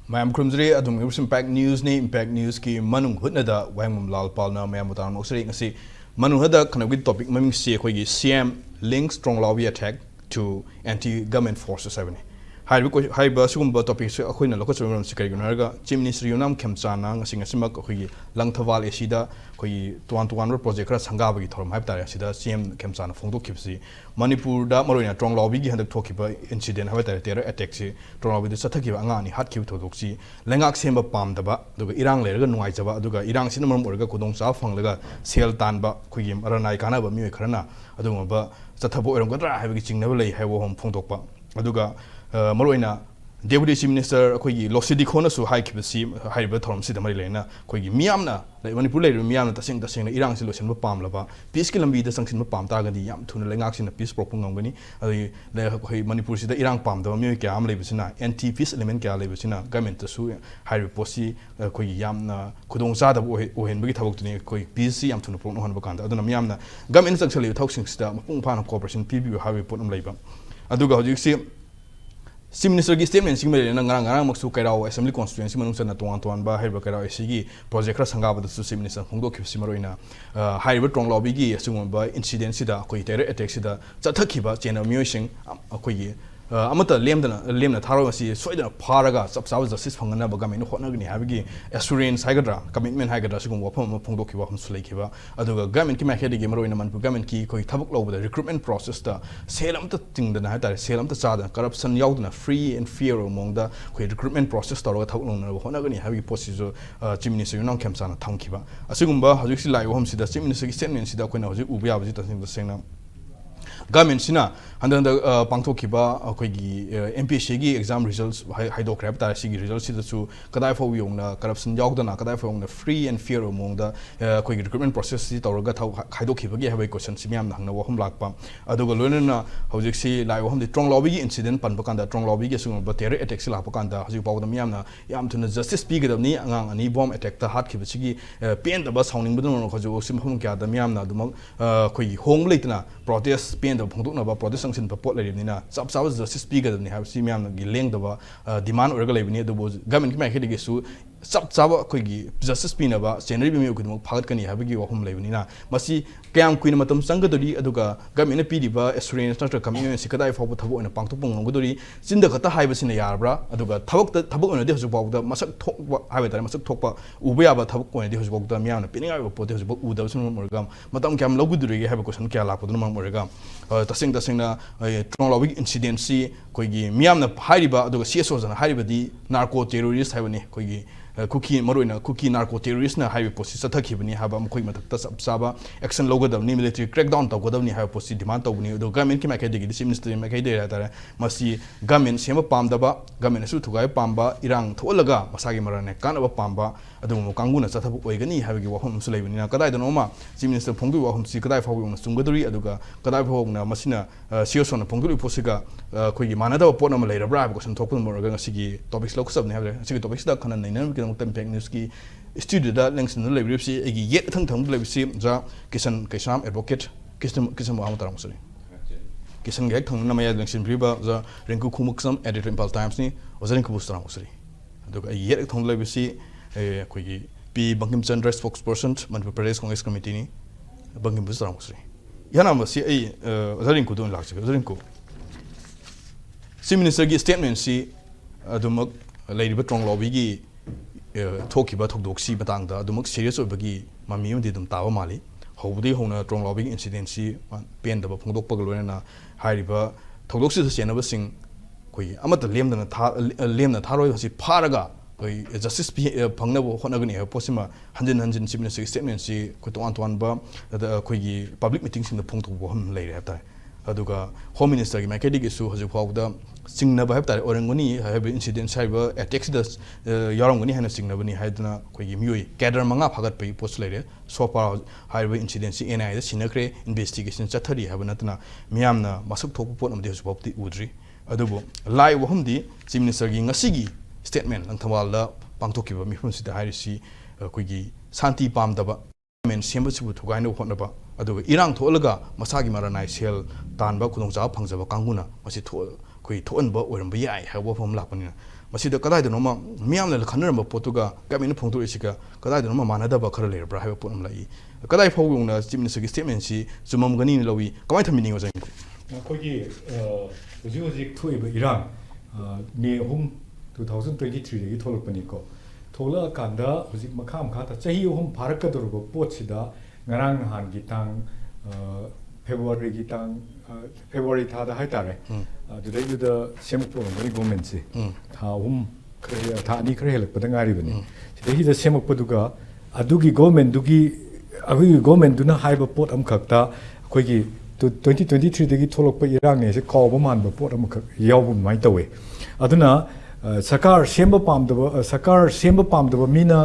Mayam Krumzri adum Impact News ni Impact News ki manung hutnada wangum lal palna mayam mutam oksri ngasi manung hada kana with topic maming si akhoi CM links Tronglaobi attack to anti-government forces having hai ba sugumba topic se akhoi na lokot chum sikari gunarga chief minister yunam khemchana ngasi ngasimak akhoi langthawal esida khoi tuan project kra sangaba gi thorum haib tare sida CM khemchana phongdok khipsi Manipur da maroina Tronglaobi gi handak thokiba incident haib tare terror attack se Tronglaobi da sathakiba angani hat khiu thodokchi lengak semba pamdaba aduga irang lerga nungai jaba aduga irang sin maram orga kodong sa phanglaga sel tanba khoi maranai kana ba mi kharana aduma ba chathabo oram gadra haib gi chingnaba lei haibo hom phongdokpa aduga maroina Deputy Chief Minister akhoi Losidi khona su hai khibasi haiba thorum sida mari lena akhoi miyamna Manipur le miyamna tasing irang si losen ba pamlaba peace ki lambi da sangsin ba pam ta gadi yam thuna lengak sin peace propung ngam ai le akhoi Manipur sida irang pam da mi kya am lebisina anti peace element kya lebisina government su haiba posi akhoi yamna khudong sa da ohen bagi thabok tuni akhoi peace yam thuna prong han ba kan da aduna miyamna government saksali thoksing sida mapung phana cooperation PB haiba pot am leiba aduga hojik si Chief Minister ki statement sing mere na ngarang maksu kairao assembly constituency manung sana tuan ba haiba kairao sigi project kra sangaba da su Chief Minister phongdo khipsi maroina haiba Tronglaobi gi asungom ba incident sida koi terror attack sida chathakhiba chena myoising akoi amata lemna tharo asi soidana pharaga sapsawa justice phangana ba gamen hotnagni habigi assurance haigadra commitment haigadra sigum wafam phongdo khiba hum sulaikiba aduga gamen ki makhedi gi maroina manpu gamen ki koi thabuk lobda recruitment process da selam ta tingdana haitare selam ta chada corruption yaudna free and fair among the recruitment process tawra thabuk longna hotnagni habigi procedure chief minister yunam khemchana thamkiba asigumba hajiksi lai hom sida chief minister ki statement sida koina hojik ubu yabaji tasing sengna government sina handanda pangthokiba akoigi MPSC gi exam results haidokrab ta sigi results sida chu kadai fo yongna corruption yaudana kadai fo yongna free and fair among the akoigi recruitment process si tawraga haidokhiba gi habai question simyam nangna wahum lakpa aduga loinana hojik si lai wahum de Tronglaobi gi incident panba kanda Tronglaobi gi sung ba terror attack si lakpa kanda hojik pawda miyamna yam thuna justice pigadabni angang ani bomb attack ta hat khiba sigi pen da ba sounding budun khojo simhum kya da miyamna dumang khoi hong leitna protest pen da phongdokna ba protest sanction pa pot lerimnina sab justice pigadabni ha si miyamna gi leng da ba demand orga lebini do government ki ma khedi gi su sab akoigi justice pina ba senari bimi okudum phagat kani habigi wahum lebini masi kayam kuina matam sangadori aduga government pi diba assurance natra community sikadai fawba thabo ina pangtopung ngudori sinda khata haiba sina yarbra aduga thabok ina de hosu bawda masak thokba haiba tare masak thokpa uba yaba thabok ko ina de hosu bawda miyana pininga ba pote hosu uda sun morgam matam kyam loguduri haiba question kya lakpodun mang morgam tasing Tronglaobi incident si koigi miyamna hairiba aduga CSO jana hairibadi narco terrorist haibani koigi Cookie Maroina cookie narco terrorist na highway post sathakibani haba mkhoi mathakta sabsaba action logadabni military crackdown tawgadabni highway post demand tawbni do government ki makhedi gi chief minister makhedi ra tare masi government sema pamdaba government su thugai pamba irang tholaga masagi marane kanaba pamba adum kanguna chathabu oigani habigi wahum sulaibani na kadai danoma chief minister phongdu wahum si kadai fawu na sungaduri aduga kadai phawna masina CSO na phongdu posiga khoi manada pot na leirabra hab question thokpun morga ngasigi topics lokusabni habre sigi topics da khana naina Impact News ki studio da links in the library egi yet thang library ja kisan kaisam advocate kisam wa mataram sari kisan gek thang na maya links in briba ja rinku khumuksam editor impulse times ni ozarin ku bustra sari aduga yet thang library koi gi p bangim chandra spokesperson Manipur Pradesh Congress committee ni bangim bustra sari yana ma si ai ozarin ku don lakse ozarin ku chief minister gi statement si adumak ladiba Tronglaobi gi thokiba thokdoksi batangda adumak serious obagi mami yum didum tawa mali hobudi hona Tronglaobi incident si pen da phongdok pagloina na hairiba thokdoksi se senaba sing koi amata lemna tharoi hasi pharaga koi justice phangna bo honagani ha posima hanjin chief minister statement si ko toan ba koi gi public meeting sing da phongtok bo ham leire hata aduga home minister gi makhedi gi su haju phawda singnaba habtare orangoni have incident cyber attacks da yarangoni hana singnabani haiduna koigi mioi cadre manga phagat pai post leire so far highway incident si NI da sinakre investigation chathari habanatna miyamna masuk thokpu pot amde hosbapti udri adubo lai wahumdi chief minister gi ngasigi statement langthawal da pangthokiba mifum sida hairisi koigi santi pamdaba men semba sibu thugaino hotnaba aduga irang tholaga masagi maranai sel tanba khudongja phangjaba kanguna masi koi thon ba oram ba yai ha bo phom lakpani ꯃꯁꯤꯗ ꯀꯗꯥꯏꯗꯅꯣꯃ ꯃꯤꯌꯥꯝꯅ ꯈꯟꯅꯔꯝꯕ ꯄꯣꯠꯇꯨꯒ ꯒꯃꯦꯟꯅ ꯐꯣꯡꯗꯣꯛꯏꯁꯤꯒ ꯀꯗꯥꯏꯗꯅꯣꯃ ꯃꯥꯟꯅꯗꯕ ꯈꯔ ꯂꯩꯔꯕ꯭ꯔꯥ ꯍꯥꯏꯕ ꯄꯣꯠ ꯑꯃ ꯂꯩ ꯀꯗꯥꯏ ꯐꯥꯎꯕ ꯆꯤꯐ ꯃꯤꯅꯤꯁꯇꯔꯒꯤ ꯁ꯭ꯇꯦꯠꯃꯦꯟꯁꯤ ꯆꯨꯝꯃꯝꯒꯅꯤꯅ ꯂꯧꯏ ꯀꯃꯥꯏꯅ ꯊꯝꯕꯤꯅꯤꯡꯉꯤ ꯑꯣꯖꯥ ꯑꯩꯈꯣꯏꯒꯤ ꯍꯧꯖꯤꯛ ꯊꯣꯛꯏꯕ ꯏꯔꯥꯡ ꯃꯦ 3 2023ꯗꯒꯤ ꯊꯣꯛꯂꯛꯄꯅꯤꯀꯣ ꯊꯣꯛꯂꯛꯑꯀꯥꯟꯗ ꯍꯧꯖꯤꯛ ꯃꯈꯥ ꯆꯍꯤ 3 ꯐꯥꯔꯛꯀꯗꯧꯔꯕ ꯄꯣꯠꯁꯤꯗ ꯉꯔꯥꯡ ꯅꯍꯥꯟꯒꯤ ꯇꯥꯡ ꯐꯦꯕ꯭ꯔꯨꯋꯥꯔꯤ ꯊꯥꯗ ꯍꯥꯏꯇꯥꯔꯦ ꯑꯗꯨꯗꯩꯗꯨꯗ ꯁꯦꯝꯃꯛꯄ ꯑꯣꯏꯔꯝꯒꯅꯤ ꯒꯣꯔꯃꯦꯟꯁꯦ ꯊꯥ 2 ꯈꯔ ꯍꯦꯜꯂꯛꯄꯗ ꯉꯥꯏꯔꯤꯕꯅꯤ ꯁꯤꯗꯩꯁꯤꯗ ꯁꯦꯝꯃꯛꯄꯗꯨꯒ ꯑꯗꯨꯒꯤ ꯒꯣꯔꯃꯦꯟꯗꯨꯅ ꯍꯥꯏꯕ ꯄꯣꯠ ꯑꯃꯈꯛꯇ ꯑꯩꯈꯣꯏꯒꯤ 2023ꯗꯒꯤ ꯊꯣꯛꯂꯛꯄ ꯏꯔꯥꯡꯅꯦꯁꯦ ꯀꯥꯎꯕ ꯃꯥꯟꯕ ꯄꯣꯠ ꯑꯃꯈꯛ ꯌꯥꯎꯕ ꯑꯗꯨꯃꯥꯏꯅ ꯇꯧꯋꯦ ꯑꯗꯨꯅ ꯁꯔꯀꯥꯔ ꯁꯦꯝꯕ ꯄꯥꯝꯗꯕ ꯃꯤꯅ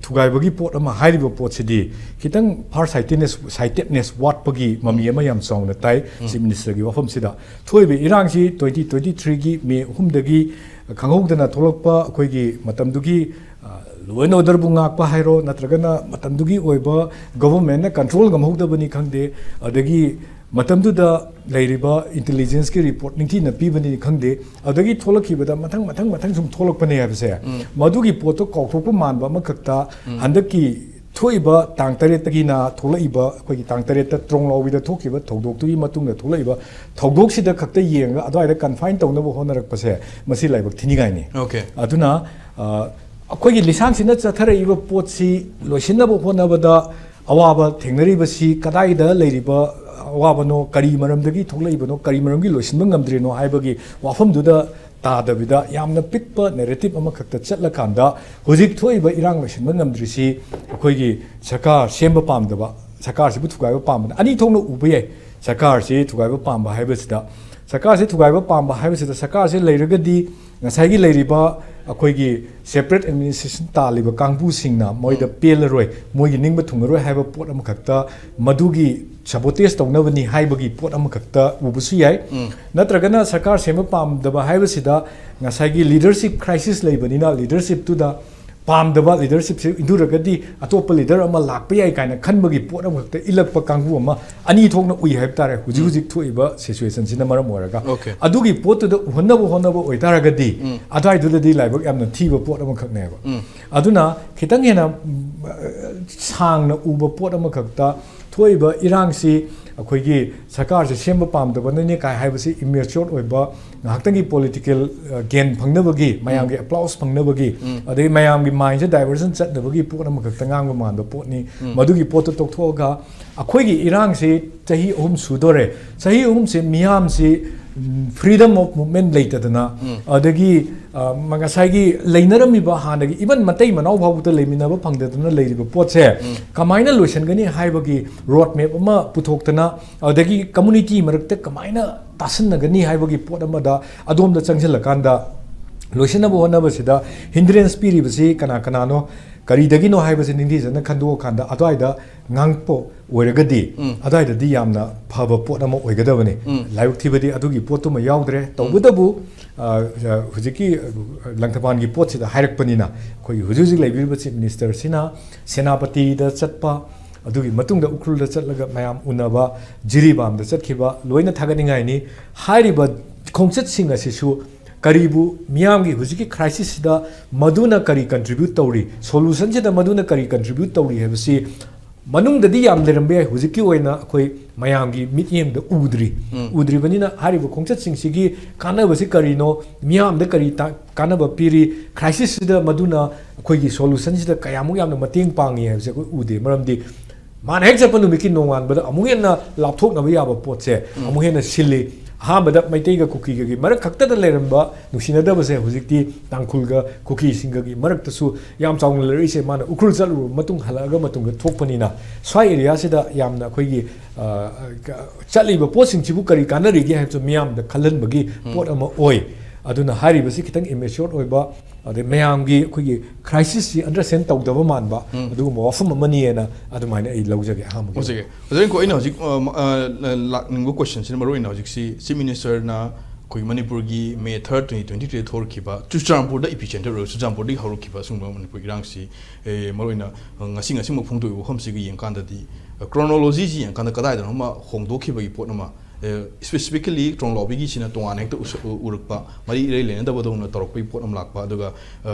ꯊꯨꯒꯥꯏꯕꯒꯤ ꯄꯣꯠ ꯑꯃ ꯍꯥꯏꯔꯤꯕ ꯄꯣꯠꯁꯤꯗꯤ ꯈꯤꯇꯪ ꯐꯥꯔ ꯁꯥꯏꯇꯦꯗꯅꯦꯁ ꯋꯥꯠꯄꯒꯤ ꯃꯃꯤ ꯑꯃ ꯌꯥꯝ ꯆꯥꯎꯅ ꯇꯥꯏ ꯆꯤꯐ ꯃꯤꯅꯤꯁꯇꯔꯒꯤ ꯋꯥꯐꯝꯁꯤꯗ ꯊꯣꯛꯏꯕ ꯏꯔꯥꯡꯁꯤ 2023ꯒꯤ ꯃꯦ 3ꯗꯒꯤ ꯈꯪꯍꯧꯗꯅ ꯊꯣꯛꯂꯛꯄ ꯑꯩꯈꯣꯏꯒꯤ ꯃꯇꯝꯗꯨꯒꯤ ꯂꯣ ꯑꯦꯟ ꯑꯣꯔꯗꯔꯕꯨ ꯉꯥꯛꯄ ꯍꯥꯏꯔꯣ ꯅꯠꯇ꯭ꯔꯒꯅ ꯃꯇꯝꯗꯨꯒꯤ ꯑꯣꯏꯕ ꯒꯣꯚꯔꯟꯃꯦꯟꯠꯅ ꯀꯟꯇ꯭ꯔꯣꯜ ꯉꯝꯍꯧꯗꯕꯅꯤ ꯈꯪꯗꯦ ꯑꯗꯒꯤ ꯃꯇꯝꯗꯨꯗ ꯂꯩꯔꯤꯕ ꯏꯟꯇꯦꯂꯤꯖꯦꯟꯁꯀꯤ ꯔꯤꯄꯣꯔꯠ ꯅꯤꯡꯊꯤꯅ ꯄꯤꯕꯅꯤ ꯈꯪꯗꯦ ꯑꯗꯒꯤ ꯊꯣꯛꯂꯛꯈꯤꯕꯗ ꯃꯊꯪ ꯁꯨꯝ ꯊꯣꯛꯂꯛꯄꯅꯦ ꯍꯥꯏꯕꯁꯦ ꯃꯗꯨꯒꯤ ꯄꯣꯠꯇꯣ ꯀꯥꯎꯊꯣꯛꯄ ꯃꯥꯟꯕ ꯑꯃꯈꯛꯇ ꯍꯟꯗꯛꯀꯤ ꯊꯣꯛꯏꯕ ꯇꯥꯡ 8ꯇꯒꯤꯅ ꯊꯣꯛꯂꯛꯏꯕ ꯑꯩꯈꯣꯏꯒꯤ ꯇꯥꯡ 8ꯇ ꯇ꯭ꯔꯣꯡꯂꯥꯎꯕꯤꯗ ꯊꯣꯛꯈꯤꯕ ꯊꯧꯗꯣꯛꯇꯨꯒꯤ ꯃꯇꯨꯡꯗ ꯊꯣꯛꯂꯛꯏꯕ ꯊꯧꯗꯣꯛꯁꯤꯗ ꯈꯛꯇ ꯌꯦꯡꯉꯒ ꯑꯗꯨꯋꯥꯏꯗ ꯀꯟꯐꯥꯏꯟ ꯇꯧꯅꯕ ꯍꯣꯠꯅꯔꯛꯄꯁꯦ ꯃꯁꯤ ꯂꯥꯏꯕꯛ ꯊꯤꯅꯤꯡꯉꯥꯏꯅꯤ ꯑꯗꯨꯅ ꯑꯩꯈꯣꯏꯒꯤ ꯂꯤꯁꯥꯡꯁꯤꯅ ꯆꯠꯊꯔꯛꯏꯕ ꯄꯣꯠꯁꯤ ꯂꯣꯏꯁꯤꯟꯅꯕ ꯍꯣꯠꯅꯕꯗ ꯑꯋꯥꯕ ꯊꯦꯡꯅꯔꯤꯕꯁꯤ ꯀꯗꯥꯏꯗ ꯂꯩꯔꯤꯕ ꯑꯋꯥꯕꯅꯣ ꯀꯔꯤ ꯃꯔꯝꯗꯒꯤ ꯊꯣꯛꯂꯛꯏꯕꯅꯣ ꯀꯔꯤ ꯃꯔꯝꯒꯤ ꯂꯣꯏꯁꯤꯟꯕ ꯉꯝꯗ꯭ꯔꯤꯅꯣ ꯍꯥꯏꯕꯒꯤ ꯋꯥꯐꯝꯗꯨꯗ ꯇꯥꯗꯕꯤꯗ ꯌꯥꯝꯅ ꯄꯤꯛꯄ ꯅꯦꯔꯦꯇꯤꯞ ꯑꯃꯈꯛꯇ ꯆꯠꯂꯀꯥꯟꯗ ꯍꯧꯖꯤꯛ ꯊꯣꯛꯏꯕ ꯏꯔꯥꯡ ꯂꯣꯏꯁꯤꯟꯕ ꯉꯝꯗ꯭ꯔꯤꯁꯤ ꯑꯩꯈꯣꯏꯒꯤ ꯁꯔꯀꯥꯔ ꯁꯦꯝꯕ ꯄꯥꯝꯗꯕ ꯁꯔꯀꯥꯔꯁꯤꯕꯨ ꯊꯨꯒꯥꯏꯕ ꯄꯥꯝꯕꯅ ꯑꯅꯤ ꯊꯣꯛꯅ ꯎꯕ ꯌꯥꯏ ꯁꯔꯀꯥꯔꯁꯤ ꯊꯨꯒꯥꯏꯕ ꯄꯥꯝꯕ ꯍꯥꯏꯕꯁꯤꯗ ꯁꯔꯀꯥꯔꯁꯤ ꯊꯨꯒꯥꯏꯕ ꯄꯥꯝꯕ ꯍꯥꯏꯕꯁꯤꯗ ꯁꯔꯀꯥꯔꯁꯤ ꯂꯩꯔꯒꯗꯤ ꯉꯁꯥꯏꯒꯤ ꯂꯩꯔꯤꯕ ꯑꯩꯈꯣꯏꯒꯤ ꯁꯦꯄꯔꯦꯠ ꯑꯦꯗꯃꯤꯅꯤꯁꯇ꯭ꯔꯦꯁꯟ ꯇꯥꯜꯂꯤꯕ ꯀꯥꯡꯕꯨꯁꯤꯡꯅ ꯃꯣꯏꯗ ꯄꯦꯜꯂꯔꯣꯏ ꯃꯣꯏꯒꯤ ꯅꯤꯡꯕ ꯊꯨꯡꯉꯔꯣꯏ ꯍꯥꯏꯕ ꯄꯣꯠ ꯑꯃꯈꯛꯇ ꯃꯗꯨꯒꯤ ꯁꯕꯣꯇꯦꯖ ꯇꯧꯅꯕꯅꯤ ꯍꯥꯏꯕꯒꯤ ꯄꯣꯠ ꯑꯃꯈꯛꯇ ꯎꯕꯁꯨ ꯌꯥꯏ ꯅꯠꯇ꯭ꯔꯒꯅ ꯁꯔꯀꯥꯔ ꯁꯦꯝꯕ ꯄꯥꯝꯗꯕ ꯍꯥꯏꯕꯁꯤꯗ ꯉꯁꯥꯏꯒꯤ ꯂꯤꯗꯔꯁꯤꯞ ꯀ꯭ꯔꯥꯏꯁꯤꯁ ꯂꯩꯕꯅꯤꯅ ꯂꯤꯗꯔꯁꯤꯞꯇꯨꯗ ꯄꯥꯝꯗꯕ ꯂꯤꯗꯔꯁꯤꯞꯁꯤ ꯏꯟꯗꯨꯔꯒꯗꯤ ꯑꯇꯣꯞꯄ ꯂꯤꯗꯔ ꯑꯃ ꯂꯥꯛꯄ ꯌꯥꯏ ꯀꯥꯏꯅ ꯈꯟꯕꯒꯤ ꯄꯣꯠ ꯑꯃꯈꯛꯇ ꯏꯜꯂꯛꯄ ꯀꯥꯡꯕꯨ ꯑꯃ ꯑꯅꯤ ꯊꯣꯛꯅ ꯎꯏ ꯍꯥꯏꯕ ꯇꯥꯔꯦ ꯍꯧꯖꯤꯛ ꯊꯣꯛꯏꯕ ꯁꯤꯆꯨꯋꯦꯁꯟꯁꯤꯅ ꯃꯔꯝ ꯑꯣꯏꯔꯒ ꯑꯗꯨꯒꯤ ꯄꯣꯠꯇꯨꯗ ꯎꯍꯟꯅꯕ ꯍꯣꯠꯅꯕ ꯑꯣꯏꯇꯥꯔꯒꯗꯤ ꯑꯗꯨꯋꯥꯏꯗꯨꯗꯗꯤ ꯂꯥꯏꯕꯛ ꯌꯥꯝꯅ ꯊꯤꯕ ꯄꯣꯠ ꯑꯃꯈꯛꯅꯦꯕ ꯑꯗꯨꯅ ꯈꯤꯇꯪ ꯍꯦꯟꯅ ꯁꯥꯡꯅ ꯎꯕ ꯄꯣꯠ ꯑꯃꯈꯛꯇ ꯊꯣꯛꯏꯕ ꯏꯔꯥꯡꯁꯤ ꯑꯩꯈꯣꯏꯒꯤ ꯁꯔꯀꯥꯔꯁꯦ ꯁꯦꯝꯕ ꯄꯥꯝꯗꯕꯅꯅꯤ ꯀꯥꯏ ꯍꯥꯏꯕꯁꯤ ꯏꯃꯦꯆꯣꯔ ꯑꯣꯏꯕ ꯉꯥꯏꯍꯥꯛꯇꯪꯒꯤ ꯄꯣꯂꯤꯇꯤꯀꯦꯜ ꯒꯦꯟ ꯐꯪꯅꯕꯒꯤ ꯃꯌꯥꯝꯒꯤ ꯑꯦꯄ꯭ꯂꯥꯎꯁ ꯐꯪꯅꯕꯒꯤ ꯑꯗꯒꯤ ꯃꯌꯥꯝꯒꯤ ꯃꯥꯏꯟꯁꯦ ꯗꯥꯏꯚꯔꯖꯟ ꯆꯠꯅꯕꯒꯤ ꯄꯣꯠ ꯑꯃꯈꯛꯇ ꯉꯥꯡꯕ ꯃꯥꯟꯕ ꯄꯣꯠꯅꯤ ꯃꯗꯨꯒꯤ ꯄꯣꯠꯇꯨ ꯇꯣꯛꯊꯣꯛꯑꯒ ꯑꯩꯈꯣꯏꯒꯤ ꯏꯔꯥꯡꯁꯤ ꯆꯍꯤ 3 ꯁꯨꯗꯣꯔꯦ ꯆꯍꯤ 3ꯁꯤ ꯃꯤꯌꯥꯝꯁꯤ freedom of movement ꯂꯩꯇꯗꯅ ꯑꯗꯒꯤ ꯉꯁꯥꯏꯒꯤ ꯂꯩꯅꯔꯝꯃꯤꯕ ꯍꯥꯟꯅꯒꯤ ꯏꯕꯟ ꯃꯇꯩ ꯃꯅꯥꯎ ꯐꯥꯎꯕꯗ ꯂꯩꯃꯤꯟꯅꯕ ꯐꯪꯗꯗꯅ ꯂꯩꯔꯤꯕ ꯄꯣꯠꯁꯦ ꯀꯃꯥꯏꯅ ꯂꯣꯏꯁꯤꯟꯒꯅꯤ ꯍꯥꯏꯕꯒꯤ ꯔꯣꯗ ꯃꯦꯞ ꯑꯃ ꯄꯨꯊꯣꯛꯇꯅ ꯑꯗꯒꯤ ꯀꯝꯃꯨꯅꯤꯇꯤ ꯃꯔꯛꯇ ꯀꯃꯥꯏꯅ ꯇꯥꯁꯤꯟꯅꯒꯅꯤ ꯍꯥꯏꯕꯒꯤ ꯄꯣꯠ ꯑꯃꯗ ꯑꯗꯣꯝꯗ ꯆꯪꯁꯤꯜꯂꯀꯥꯟꯗ ꯂꯣꯏꯁꯤꯟꯅꯕ ꯍꯣꯠꯅꯕꯁꯤꯗ ꯍꯤꯟꯗ꯭ꯔꯦꯟꯁ ꯄꯤꯔꯤꯕꯁꯤ ꯀꯅꯥꯅꯣ ꯀꯔꯤꯗꯒꯤꯅꯣ ꯍꯥꯏꯕꯁꯤ ꯅꯤꯡꯊꯤꯖꯅ ꯈꯟꯗꯣꯛꯑꯀꯥꯟꯗ ꯑꯗꯨꯋꯥꯏꯗ ꯉꯥꯡꯄ ꯑꯣꯏꯔꯒꯗꯤ ꯑꯗꯨꯋꯥꯏꯗꯗꯤ ꯌꯥꯝꯅ ꯐꯕ ꯄꯣꯠ ꯑꯃ ꯑꯣꯏꯒꯗꯕꯅꯤ ꯂꯥꯏꯕꯛ ꯊꯤꯕꯗꯤ ꯑꯗꯨꯒꯤ ꯄꯣꯠꯇꯨꯃ ꯌꯥꯎꯗ꯭ರೆ ꯇꯧꯕꯇꯕꯨ ꯍꯧꯖꯤꯛꯀꯤ ꯂꯪꯊꯕꯥꯜꯒꯤ ꯄꯣꯠꯁꯤꯗ ꯍꯥꯏꯔꯛꯄꯅꯤꯅ ꯑꯩꯈꯣꯏꯒꯤ ꯍꯧꯖꯤꯛ ꯂꯩꯕꯤꯔꯤꯕ ꯆꯤꯐ ꯃꯤꯅꯤꯁꯇꯔꯁꯤꯅ ꯁꯦꯅꯥꯄꯇꯤꯗ ꯆꯠꯄ ꯑꯗꯨꯒꯤ ꯃꯇꯨꯡꯗ ꯎꯈ꯭ꯔꯨꯜꯗ ꯆꯠꯂꯒ ꯃꯌꯥꯝ ꯎꯅꯕ ꯖꯤꯔꯤꯕꯥꯝꯗ ꯆꯠꯈꯤꯕ ꯂꯣꯏꯅ ꯊꯥꯒꯠꯅꯤꯡꯉꯥꯏꯅꯤ ꯍꯥꯏꯔꯤꯕ ꯈꯣꯡꯆꯠꯁꯤꯡ ꯑꯁꯤꯁꯨ ꯀꯔꯤꯕꯨ ꯃꯤꯌꯥꯝꯒꯤ ꯍꯧꯖꯤꯛꯀꯤ ꯈ꯭ꯔꯥꯏꯁꯤꯁꯁꯤꯗ ꯃꯗꯨꯅ ꯀꯔꯤ ꯀꯟꯇ꯭ꯔꯤꯕ꯭ꯌꯨꯠ ꯇꯧꯔꯤ ꯁꯣꯂꯨꯁꯟꯁꯤꯗ ꯃꯗꯨꯅ ꯀꯔꯤ ꯀꯟꯇ꯭ꯔꯤꯕ꯭ꯌꯨꯠ ꯇꯧꯔꯤ ꯍꯥꯏꯕꯁꯤ ꯃꯅꯨꯡꯗꯗꯤ ꯌꯥꯝ ꯂꯩꯔꯝꯕ ꯌꯥꯏ ꯍꯧꯖꯤꯛꯀꯤ ꯑꯣꯏꯅ ꯑꯩꯈꯣꯏ ꯃꯌꯥꯝꯒꯤ ꯃꯤꯠꯌꯦꯡꯗ ꯎꯗ꯭ꯔꯤꯕꯅꯤꯅ ꯍꯥꯏꯔꯤꯕ ꯈꯣꯡꯆꯠꯁꯤꯡꯁꯤꯒꯤ ꯀꯥꯟꯅꯕꯁꯤ ꯀꯔꯤꯅꯣ ꯃꯤꯌꯥꯝꯗ ꯀꯔꯤ ꯀꯥꯟꯅꯕ ꯄꯤꯔꯤ ꯈ꯭ꯔꯥꯏꯁꯤꯁꯁꯤꯗ ꯃꯗꯨꯅ ꯑꯩꯈꯣꯏꯒꯤ ꯁꯣꯂꯨꯁꯟꯁꯤꯗ ꯀꯌꯥꯃꯨꯛ ꯌꯥꯝꯅ ꯃꯇꯦꯡ ꯄꯥꯡꯉꯤ ꯍꯥꯏꯕꯁꯦ ꯑꯩꯈꯣꯏ ꯎꯗꯦ ꯃꯔꯝꯗꯤ ꯃꯥꯅ ꯍꯦꯛ ꯆꯠꯄ ꯅꯨꯃꯤꯠꯀꯤ ꯅꯣꯡꯉꯥꯟꯕꯗ ꯑꯃꯨꯛ ꯍꯦꯟꯅ ꯂꯥꯞꯊꯣꯛꯅꯕ ꯌꯥꯕ ꯄꯣꯠꯁꯦ ꯑꯃꯨꯛ ꯍꯦꯟꯅ ꯁꯤꯜꯂꯤ ꯑꯍꯥꯟꯕꯗ ꯃꯩꯇꯩꯒ ꯀꯨꯀꯤꯒꯒꯤ ꯃꯔꯛ ꯈꯛꯇꯗ ꯂꯩꯔꯝꯕ ꯅꯨꯡꯁꯤꯅꯗꯕꯁꯦ ꯍꯧꯖꯤꯛꯇꯤ ꯇꯥꯡꯈꯨꯜꯒ ꯀꯨꯀꯤꯁꯤꯡꯒꯒꯤ ꯃꯔꯛꯇꯁꯨ ꯌꯥꯝ ꯆꯥꯎꯅ ꯂꯩꯔꯛꯏꯁꯦ ꯃꯥꯅ ꯎꯈ꯭ꯔꯨꯜ ꯆꯠꯂꯨꯔꯕ ꯃꯇꯨꯡ ꯍꯜꯂꯛꯑꯒ ꯃꯇꯨꯡꯗ ꯊꯣꯛꯄꯅꯤꯅ ꯁ꯭ꯋꯥꯏ ꯑꯦꯔꯤꯌꯥꯁꯤꯗ ꯌꯥꯝꯅ ꯑꯩꯈꯣꯏꯒꯤ ꯆꯠꯂꯤꯕ ꯄꯣꯠꯁꯤꯡꯁꯤꯕꯨ ꯀꯔꯤ ꯀꯥꯟꯅꯔꯤꯒꯦ ꯍꯥꯏꯕꯁꯨ ꯃꯤꯌꯥꯝꯗ ꯈꯜꯍꯟꯕꯒꯤ ꯄꯣꯠ ꯑꯃ ꯑꯣꯏ ꯑꯗꯨꯅ ꯍꯥꯏꯔꯤꯕꯁꯤ ꯈꯤꯇꯪ ꯏꯃꯦꯆꯣꯔ ꯑꯣꯏꯕ ꯑꯗꯩ ꯃꯌꯥꯝꯒꯤ ꯑꯩꯈꯣꯏꯒꯤ ꯈ꯭ꯔꯥꯏꯁꯤꯁꯁꯤ ꯑꯟꯗꯔꯁꯇꯦꯟ ꯇꯧꯗꯕ ꯃꯥꯟꯕ ꯑꯗꯨꯒꯨꯝꯕ ꯋꯥꯐꯝ ꯑꯃꯅꯤꯅ ꯑꯗꯨꯃꯥꯏꯅ ꯑꯩ ꯂꯧꯖꯒꯦ ꯑꯍꯥꯟꯕꯒꯤ ꯑꯣꯖꯥ ꯑꯩꯅ ꯍꯧꯖꯤꯛ ꯂꯥꯛꯅꯤꯡꯕ ꯀ꯭ꯋꯦꯁꯟꯁꯤꯅ ꯃꯔꯨꯑꯣꯏꯅ ꯍꯧꯖꯤꯛꯁꯤ ꯆꯤꯐ ꯃꯤꯅꯤꯁꯇꯔꯅ ꯑꯩꯈꯣꯏ ꯃꯅꯤꯄꯨꯔꯒꯤ ꯃꯦ 3, 2023 ꯊꯣꯛꯈꯤꯕ ꯆꯨꯔꯆꯥꯟꯄꯨꯔꯗ ꯏꯄꯤꯁꯦꯟꯇꯔ ꯑꯣꯏꯔꯒ ꯆꯨꯔꯆꯥꯟꯄꯨꯔꯗꯒꯤ ꯍꯧꯔꯛꯈꯤꯕ ꯑꯁꯤꯒꯨꯝꯕ ꯃꯅꯤꯄꯨꯔ ꯏꯔꯥꯡꯁꯤ ꯃꯔꯨꯑꯣꯏꯅ ꯉꯁꯤꯃꯛ ꯐꯣꯡꯗꯣꯛꯏꯕ ꯋꯥꯐꯝꯁꯤꯒ ꯌꯦꯡꯀꯥꯟꯗꯗꯤ ꯀ꯭ꯔꯣꯅꯣꯂꯣꯖꯤꯁꯤ ꯌꯦꯡꯀꯥꯟꯗ ꯀꯗꯥꯏꯗꯅꯣꯃ ꯍꯣꯡꯗꯣꯛꯈꯤꯕꯒꯤ ꯄꯣꯠ ꯑꯃ specifically Tronglaobi gi sina tongan hekta urukpa mari irei lena da bodong na torokpai pot am lakpa aduga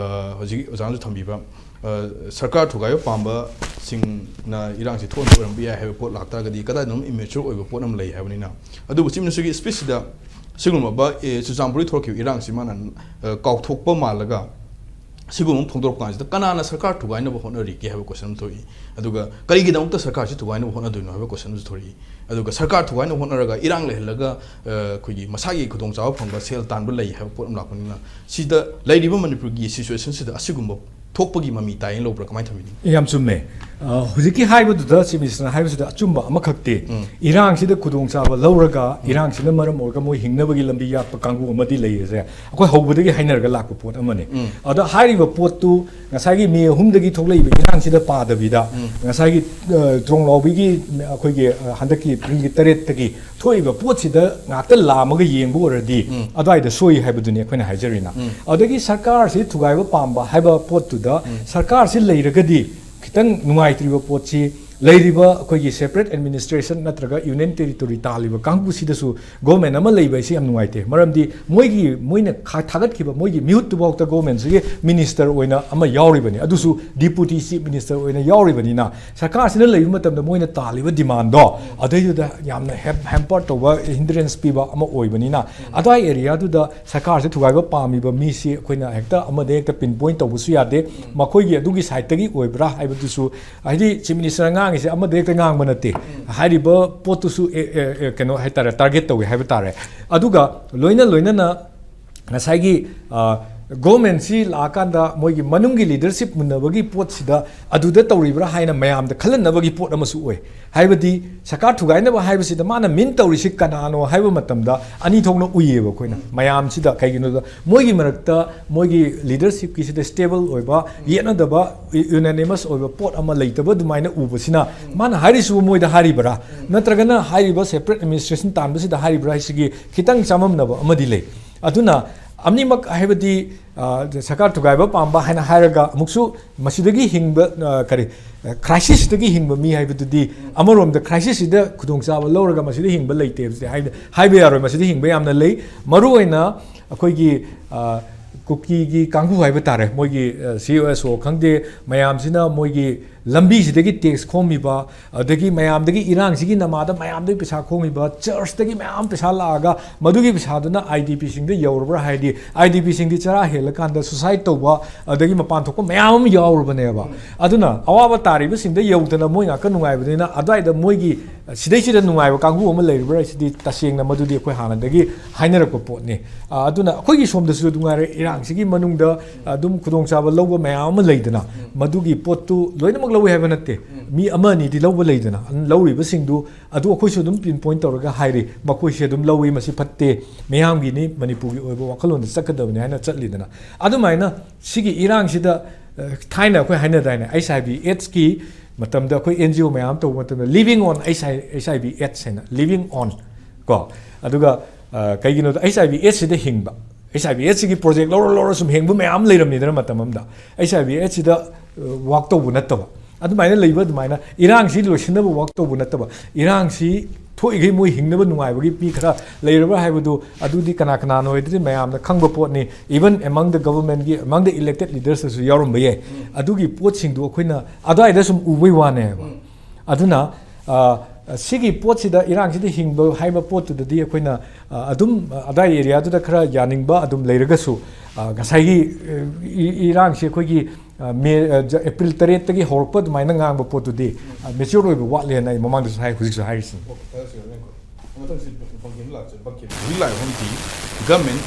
hoji ojang ju thambiba sarkar thugayo pamba sing na irang si thon thoram bia have pot lakta gadi kada num immature oiba pot am lei habani na adu chimna sugi species da sigulma ba chujampuri thorki irang si manan kauk thokpa malaga sigum phongdor kan da kanana sarkar thugaina bo honori ke have question thoi aduga kari gi damta sarkar si thugaina bo hona duino have question thori aduga sarkar thugaina honaraga irang lehelaga khogi masagi khudong chaw phangba sel tanbu lei have pot am lakpanina sida lairiba manipur gi situation sida asigumba thokpagi mami tayin lobra kamai thamini yam chumme hujiki haibu da simisna haibu da achumba amakhakte irang sida khudong chaba lawraga irang sida maram orga moi hingnabagi lambi yakpa kangbu amadi leise akoi hobudagi hainarga lakpa pot amane ada hairiba pottu ngasagi me humdagi thoklaiba irang sida padabida ngasagi Tronglaobi gi akoi ge handaki pringi taret tagi thoiba pot sida ngata lamaga yengbu oradi adai da soi haibu duni akoina haijarina adagi sarkar si thugaiba pamba haiba pottu da sarkar si leiragadi kitang nungai triba potchi leiriba akoigi separate administration natraga union territory taliba kangbu sidasu government ama leiba si am nungai te maramdi moigi moina thagat khiba moigi mihut tubok ta government si minister oina ama yauri bani adusu deputy chief minister oina yauri bani na sarkar sina leiba matamda moina taliba demand do adai da yamna hamper to wa hindrance piba ama oi bani na adai area du da sarkar se thugai ba pami ba mi si koina hekta ama de hekta pinpoint to busu yade makhoi gi adugi side tagi oibra haibadusu haidi chief minister nga is ama dekta ngang manate hariba potusu keno haitara target to haiba tare aduga loina na ngasai government si lakanda moigi manungi leadership munabagi pot sida aduda tawribra haina mayam da khalanabagi pot amasu oi haibadi sakar thugaina ba haiba sida mana min tawrisi kanano haiba matamda ani thongna uyeba koina mayam sida kaigino da moigi marakta moigi leadership ki sida stable oiba yena daba unanimous oiba pot ama leitaba dumaina ubasina mana harisu moida haribara natragana hariba separate administration tanba sida haribra hisigi khitang chamamnaba amadi le aduna amnimak haibadi sakar thugaiba pamba haina hairaga amuksu masidagi hingba kari crisis dagi hingba mi haibadudi amarom da crisis ida khudong chaba lawraga masidi hingba leite haibe yaroi masidi hingba yamna lei maru oina akoigi kuki gi kanghu haiba tare moigi COSO khangde mayam sina moigi lambi sidagi tax khomi ba adagi mayam dagi irang sigi namada mayam dagi pesa khomi ba church dagi mayam pesa laga madugi pesa duna IDP sing de yawrabra haidi IDP sing di chara hela kanda suicide to ba adagi mapan thokko mayam yawrba ne ba aduna awaba tari ba sing de yawdana moi nga ka nungai badina adai da moigi sidai sida nungai ba kanghu ama leiribra sidi taseng na madudi akoi hana dagi hainar ko pot ne aduna akoi gi somda su dungai irang sigi manungda adum khudong chaba lawba mayam ama leidana madugi pottu loina mak lawi haiba natte mi amani di lawba leidana lawi ba singdu adu akoi su dum pinpoint tawraga hairi makoi se dum lawi masi phatte mayam gi ni Manipur gi oiba wakalon da sakadabne haina chatli dana adumaina sigi irang sida thaina akoi haina daina HIV AIDS ki matamda akoi NGO mayam to matamda living on HIV AIDS haina living on ko aduga kaigino HIV AIDS sida hingba HIV AIDS ki project loro sum hengbu mayam leiramni dana matamamda HIV AIDS sida work to bunataba adumaina leiba adumaina irang si losinaba work to bunataba irang si thoigai moi hingnaba nungaibagi pi khara leiraba haibadu adudi kana noidri mayam da khangba potni even among the government gi among the elected leaders su yarum baye adugi pot singdu akoina adai da sum ubai wane aduna sigi pot sida irang sida hingba haiba pot tu dadi akoina adum adai area tu da khara yaningba adum leiraga su gasai irang si akoigi April 3 tagi horpa dumaina ngang ba potu di mature oiba watle na mamang du sai hujik su hai sin wilai honti government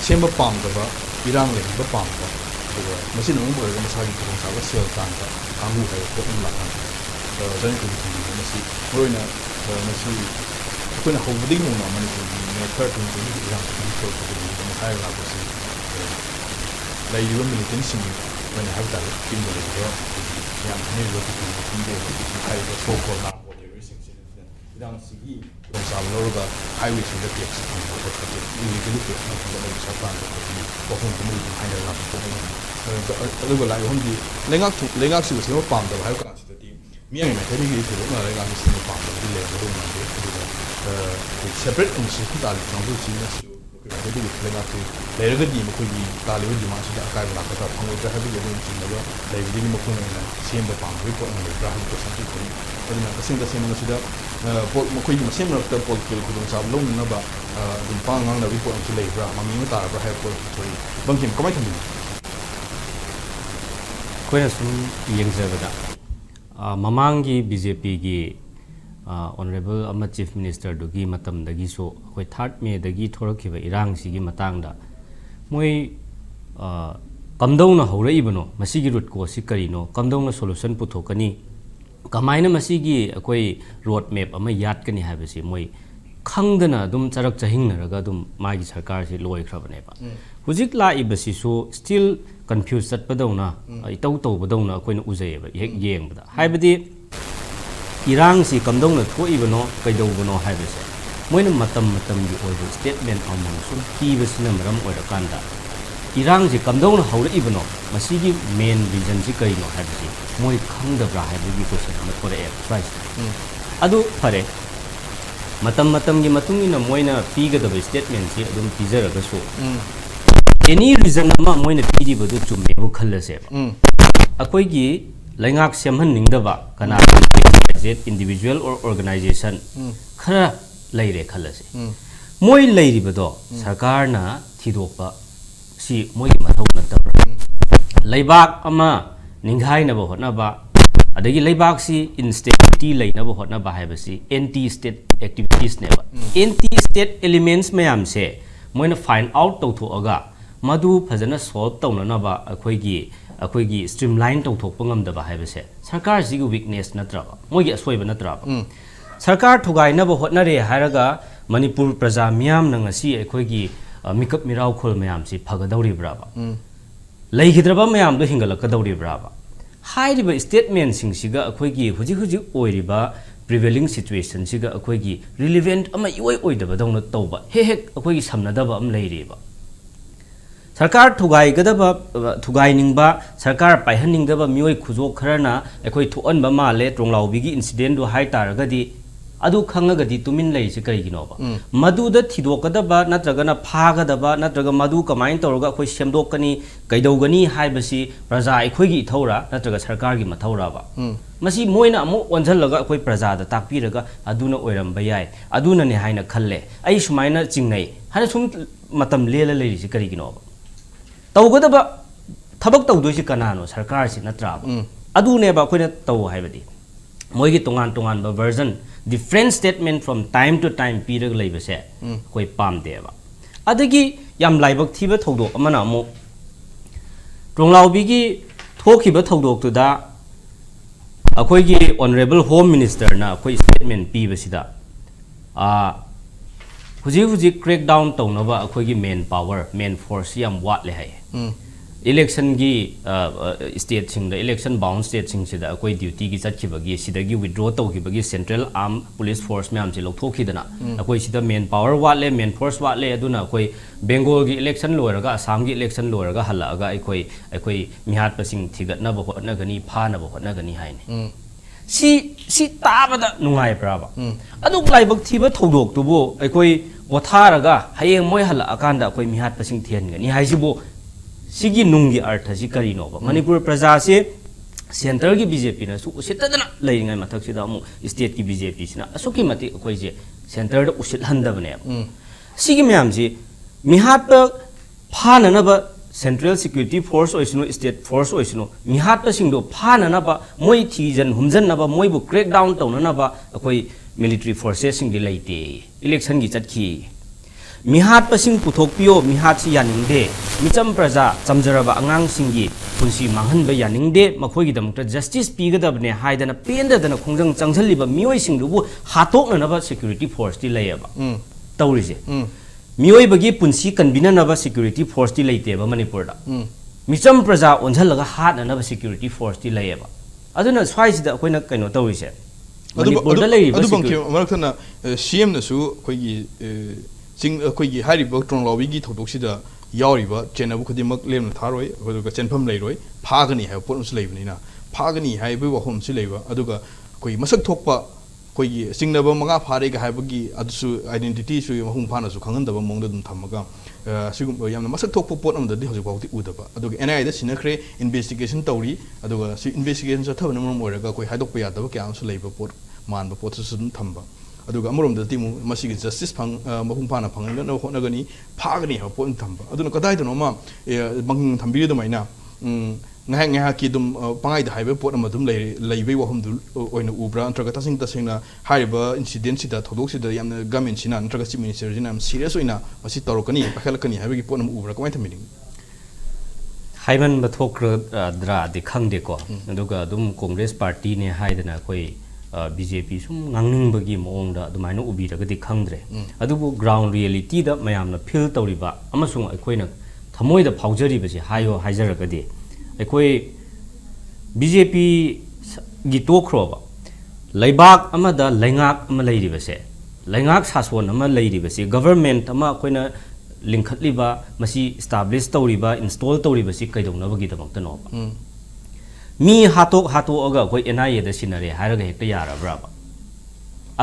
semba pam da ba irang le ba pam ba masi nang bo ga masagi ko sa ba sel tan ta kangu hai ko in la kan dan ko ti masi roina masi ko na hobdi no na mani ko ne third thing ko irang ko ko masai la ko si la yu militant sing when I have that in the world, yeah, maybe what you can do is high the so called not what you're racing. You don't see from some lower highways in the text. You can look at the Japan, or from the movie behind the lap. The like only Lengak was no found the high consider 미양이 메테리얼이 되고 나라가 무슨 방법이 레벨로 만들 그 separate 음식 달리 정도 지내시고 그 메테리얼이 내가 그 레벨이 뭐 거기 달리 우리 마시다 아까도 나가서 방법을 하고 있는 중이고 레벨이 뭐 그런 시험도 방법이 있고 그런 거 사실 그러면 그 생각하는 것이다 뭐 거기 뭐 시험을 때 볼게 그런 잡로 나봐 좀 방황 나비 보는 줄 레벨아 마음이 따라 봐 해볼 저희 방금 comment 됩니다 그래서 이행자보다 마망기 BJP기 Honorable Amma Chief Minister dugi matam dagi so koi 3rd May dagi thorakhiba irang sigi matangda moi kamdongna haurai bano masigi root ko sikarino kamdongna solution puthokani kamaina masigi koi road map ama yat kani habasi moi khangdana dum charak chahingnaraga dum magi sarkar si loi khrabane ba hujik la ibasi so still confused chatpadawna itau tawbadawna koina ujayeba hek yengbada haibadi irang si kamdongna thoibano kaidawbano haibase moina matam gi oibo statement among sum kibasina maram oirakanda irang si kamdongna hauribano masigi main reason si kaino haibasi moi khangdabra haibagi question ama thore price adu phare matam gi matungina moina pigadaba statement si adum pizaraga so any reason ama moina pidi badu chumme bu khallase akoi gi laingak semhan ningdaba kana individual or organization khara laire khallase moi lairi bado sarkar na thidokpa si moi mathau natabra laibak ama ninghai na ba hotna ba adagi laibak si instability laina ba hotna ba haibasi anti state activities ne ba anti state elements mayam se moina find out tawthoaga madu phajana solve tawna ba akhoi streamline tawthokpa ngamdaba haibase sarkar si weakness natraba moigi asoi ba natraba sarkar thugai na ba hotnare haraga manipur praja miyam na ngasi akhoi mikap mirau khol mayam si phagadawri braba leigidraba mayam do hingalakadawri braba hairiba statement sing siga akhoi huji oiriba prevailing situation siga akhoi relevant ama ioi oidaba dawna tawba hek akhoi samnadaba am leiriba sarkar thugai gadaba thugai ningba sarkar paihaningdaba mioi khujo kharana ekhoi thuanba male Tronglaobi gi incident do hai taragadi adu khangagadi tumin lei se kai ginoba maduda thidokadaba natragana phagadaba natraga madu kamain tawraga ekhoi semdokani kaidogani haibasi praja ekhoi gi thaura natraga sarkar gi mathaura ba masi moina amu onjhallaga ekhoi praja da takpiraga aduna oiramba yai aduna ne haina khalle ai sumaina chingnai hana sum matam lela leiri se kari ginoba tawgadaba thabak tawdoisi kanano sarkar si natraba adune ba khoina taw haibadi moigi tongan ba version different statement from time to time pirag leibase koi pamde ba adagi yam laibak thiba thodok amana amu Tronglaobi gi thokiba thodok tu da akhoi gi honorable home minister na akhoi statement pi basida huji crackdown tawnaba akhoi gi main power main force yam wat le hai election gi state sing the election bound state sing sida akhoi duty gi chatkibagi sidagi withdraw tawkibagi central armed police force myam si lokthokidana akhoi sida main power wat le main force wat le aduna akhoi bengal gi election loiraga assam gi election loiraga halaga akhoi mihat pasing thigatna ba hotna gani phana ba hotna gani haini si tabada nungai braba adu laibak thiba thodok tubo akhoi watharaga hayeng moi hala akanda akhoi mihat pasing thian gani haisibo sigi nungi artha si karino ba manipur praja se center gi BJP na su usitadana leiringai mathak sida amu state gi BJP sina asuki mati akhoi je center da usit handabane sigi myam ji mihat phana na ba central security force oisino state force oisino mihat pa singdo phana na ba moi thijan humjan na ba moi bu crackdown tawna na ba akhoi military forces sing di leite election gi chatkhi mihat pasing puthokpio mihat si yaningde micham praja chamjaraba angang singi punsi manghanba yaningde makhoi gi damukta justice pigadabne haidana pendadana khongjang changjalliba mioi singdubu hatokna naba security force ti layaba tawrise mioi bagi punsi kanbina naba security force ti leiteba manipur da micham praja onjhallaga hatna naba security force ti layaba aduna swaisida akoina kaino tawrise manipur da layba adu bangki maraktana CM na su khoi sing khoi gi hari bak Tronglaobi gi thodok sida yauriba chenabu khodimak lemna tharoi hodoga chenpham leiroi phagani ha potmus leibni na ꯐꯥꯒꯅꯤ ꯍꯥꯏꯕꯒꯤ ꯋꯥꯐꯝꯁꯤ ꯂꯩꯕ ꯑꯗꯨꯒ ꯑꯩꯈꯣꯏ ꯃꯁꯛ ꯊꯣꯛꯄ ꯑꯩꯈꯣꯏꯒꯤ ꯆꯤꯡꯅꯕ ꯃꯉꯥ ꯐꯥꯔꯦꯒ ꯍꯥꯏꯕꯒꯤ ꯑꯗꯨꯁꯨ ꯑꯥꯏꯗꯦꯟꯇꯤꯇꯤꯁꯨ ꯃꯄꯨꯡ ꯐꯥꯅꯁꯨ ꯈꯪꯍꯟꯗꯕ ꯃꯑꯣꯡꯗ ꯑꯗꯨꯝ ꯊꯝꯃꯒ ꯁꯤꯒꯨꯝꯕ ꯌꯥꯝꯅ ꯃꯁꯛ ꯊꯣꯛꯄ ꯄꯣꯠ ꯑꯃꯗꯗꯤ ꯍꯧꯖꯤꯛꯐꯥꯎꯗꯤ ꯎꯗꯕ ꯑꯗꯨꯒ NIAꯗ ꯁꯤꯟꯅꯈ꯭रे इन्वेस्टिगेशन तौरी अदुगा सी इन्वेस्टिगेशन चथबन मरम ओइरगा कोइ हाइदोकप यादब क्या अमसु लेबा पोट मानबा पोटसु सुम थंबा अदुगा अमरमदति मु मसिगि जस्टिस फंग मपुंग फाना फंगन होनगनी फागनी हा पोट थंबा अदुना कदाइदनो मा मंग थंबिरि दमाइना ngahak ngahak ki dum pangai da haibe pot ama dum leibe wahum du oina ubra antraga tasing tasingna haiba incident sida thodok sida yamna government sina antraga chief minister sina am serious oina masi tarokani pakhalakani haibe ki pot am ubra kamai thamining haiman ba thokra dra de khangde ko aduga dum congress party ne haidana koi BJP sum ngangning bagi moong da dumaino ubi raga di khangdre adubu ground reality da mayamna feel tawriba amasung akoina thamoi da phaujari ba si hayo haijaraga di अखोई BJP की टोख्रोबा लेबाक अमदा लेंगाक अम लेरिबसे लेंगाक सासोन अम लेरिबसे government अम अखोइना लिंखतलिबा मसी establish तौरिबा install तौरिबसी कैदौनबगी दमक्तनोबा मी हातोगा अखोइ NIA दा सिनरे हारगा हेक्ता यारब्राबा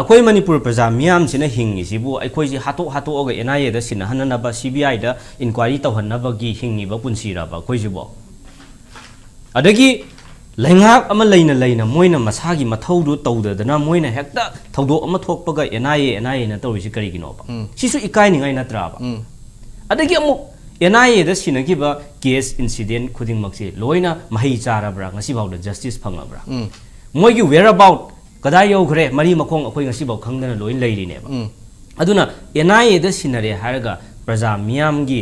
अखोइ मणिपुर प्रजा मियाम सिना हिंगिसिबु अखोइसि हातोगा NIA दा सिनहननबा CBI दा inquiry तौहनबगी हिंगिबा पुनसिराबा अखोइसिबो अदगी लेंगाक अमा लेना Moina मसागी मथौदु तौददना Moina हेक्ता थौदो अमा थोकपगा NIA ना तौरिसि करिगिनोबा सिसु इकाइनिङाइ नत्राबा अदगी अमु NIA दा सिनगिबा केस इंसिडेंट खुदिंगमक्सि लोइना महि चाराब्रा ngasi बाउदा जस्टिस फंगब्रा मोइगी वेयर अबाउट कदाइ यौखरे मरि मखोंग अखोइ ngasi बाउ खंगदना लोइन लेरिनेबा अदुना NIA दा सिनरे हारगा प्रजा मियामगी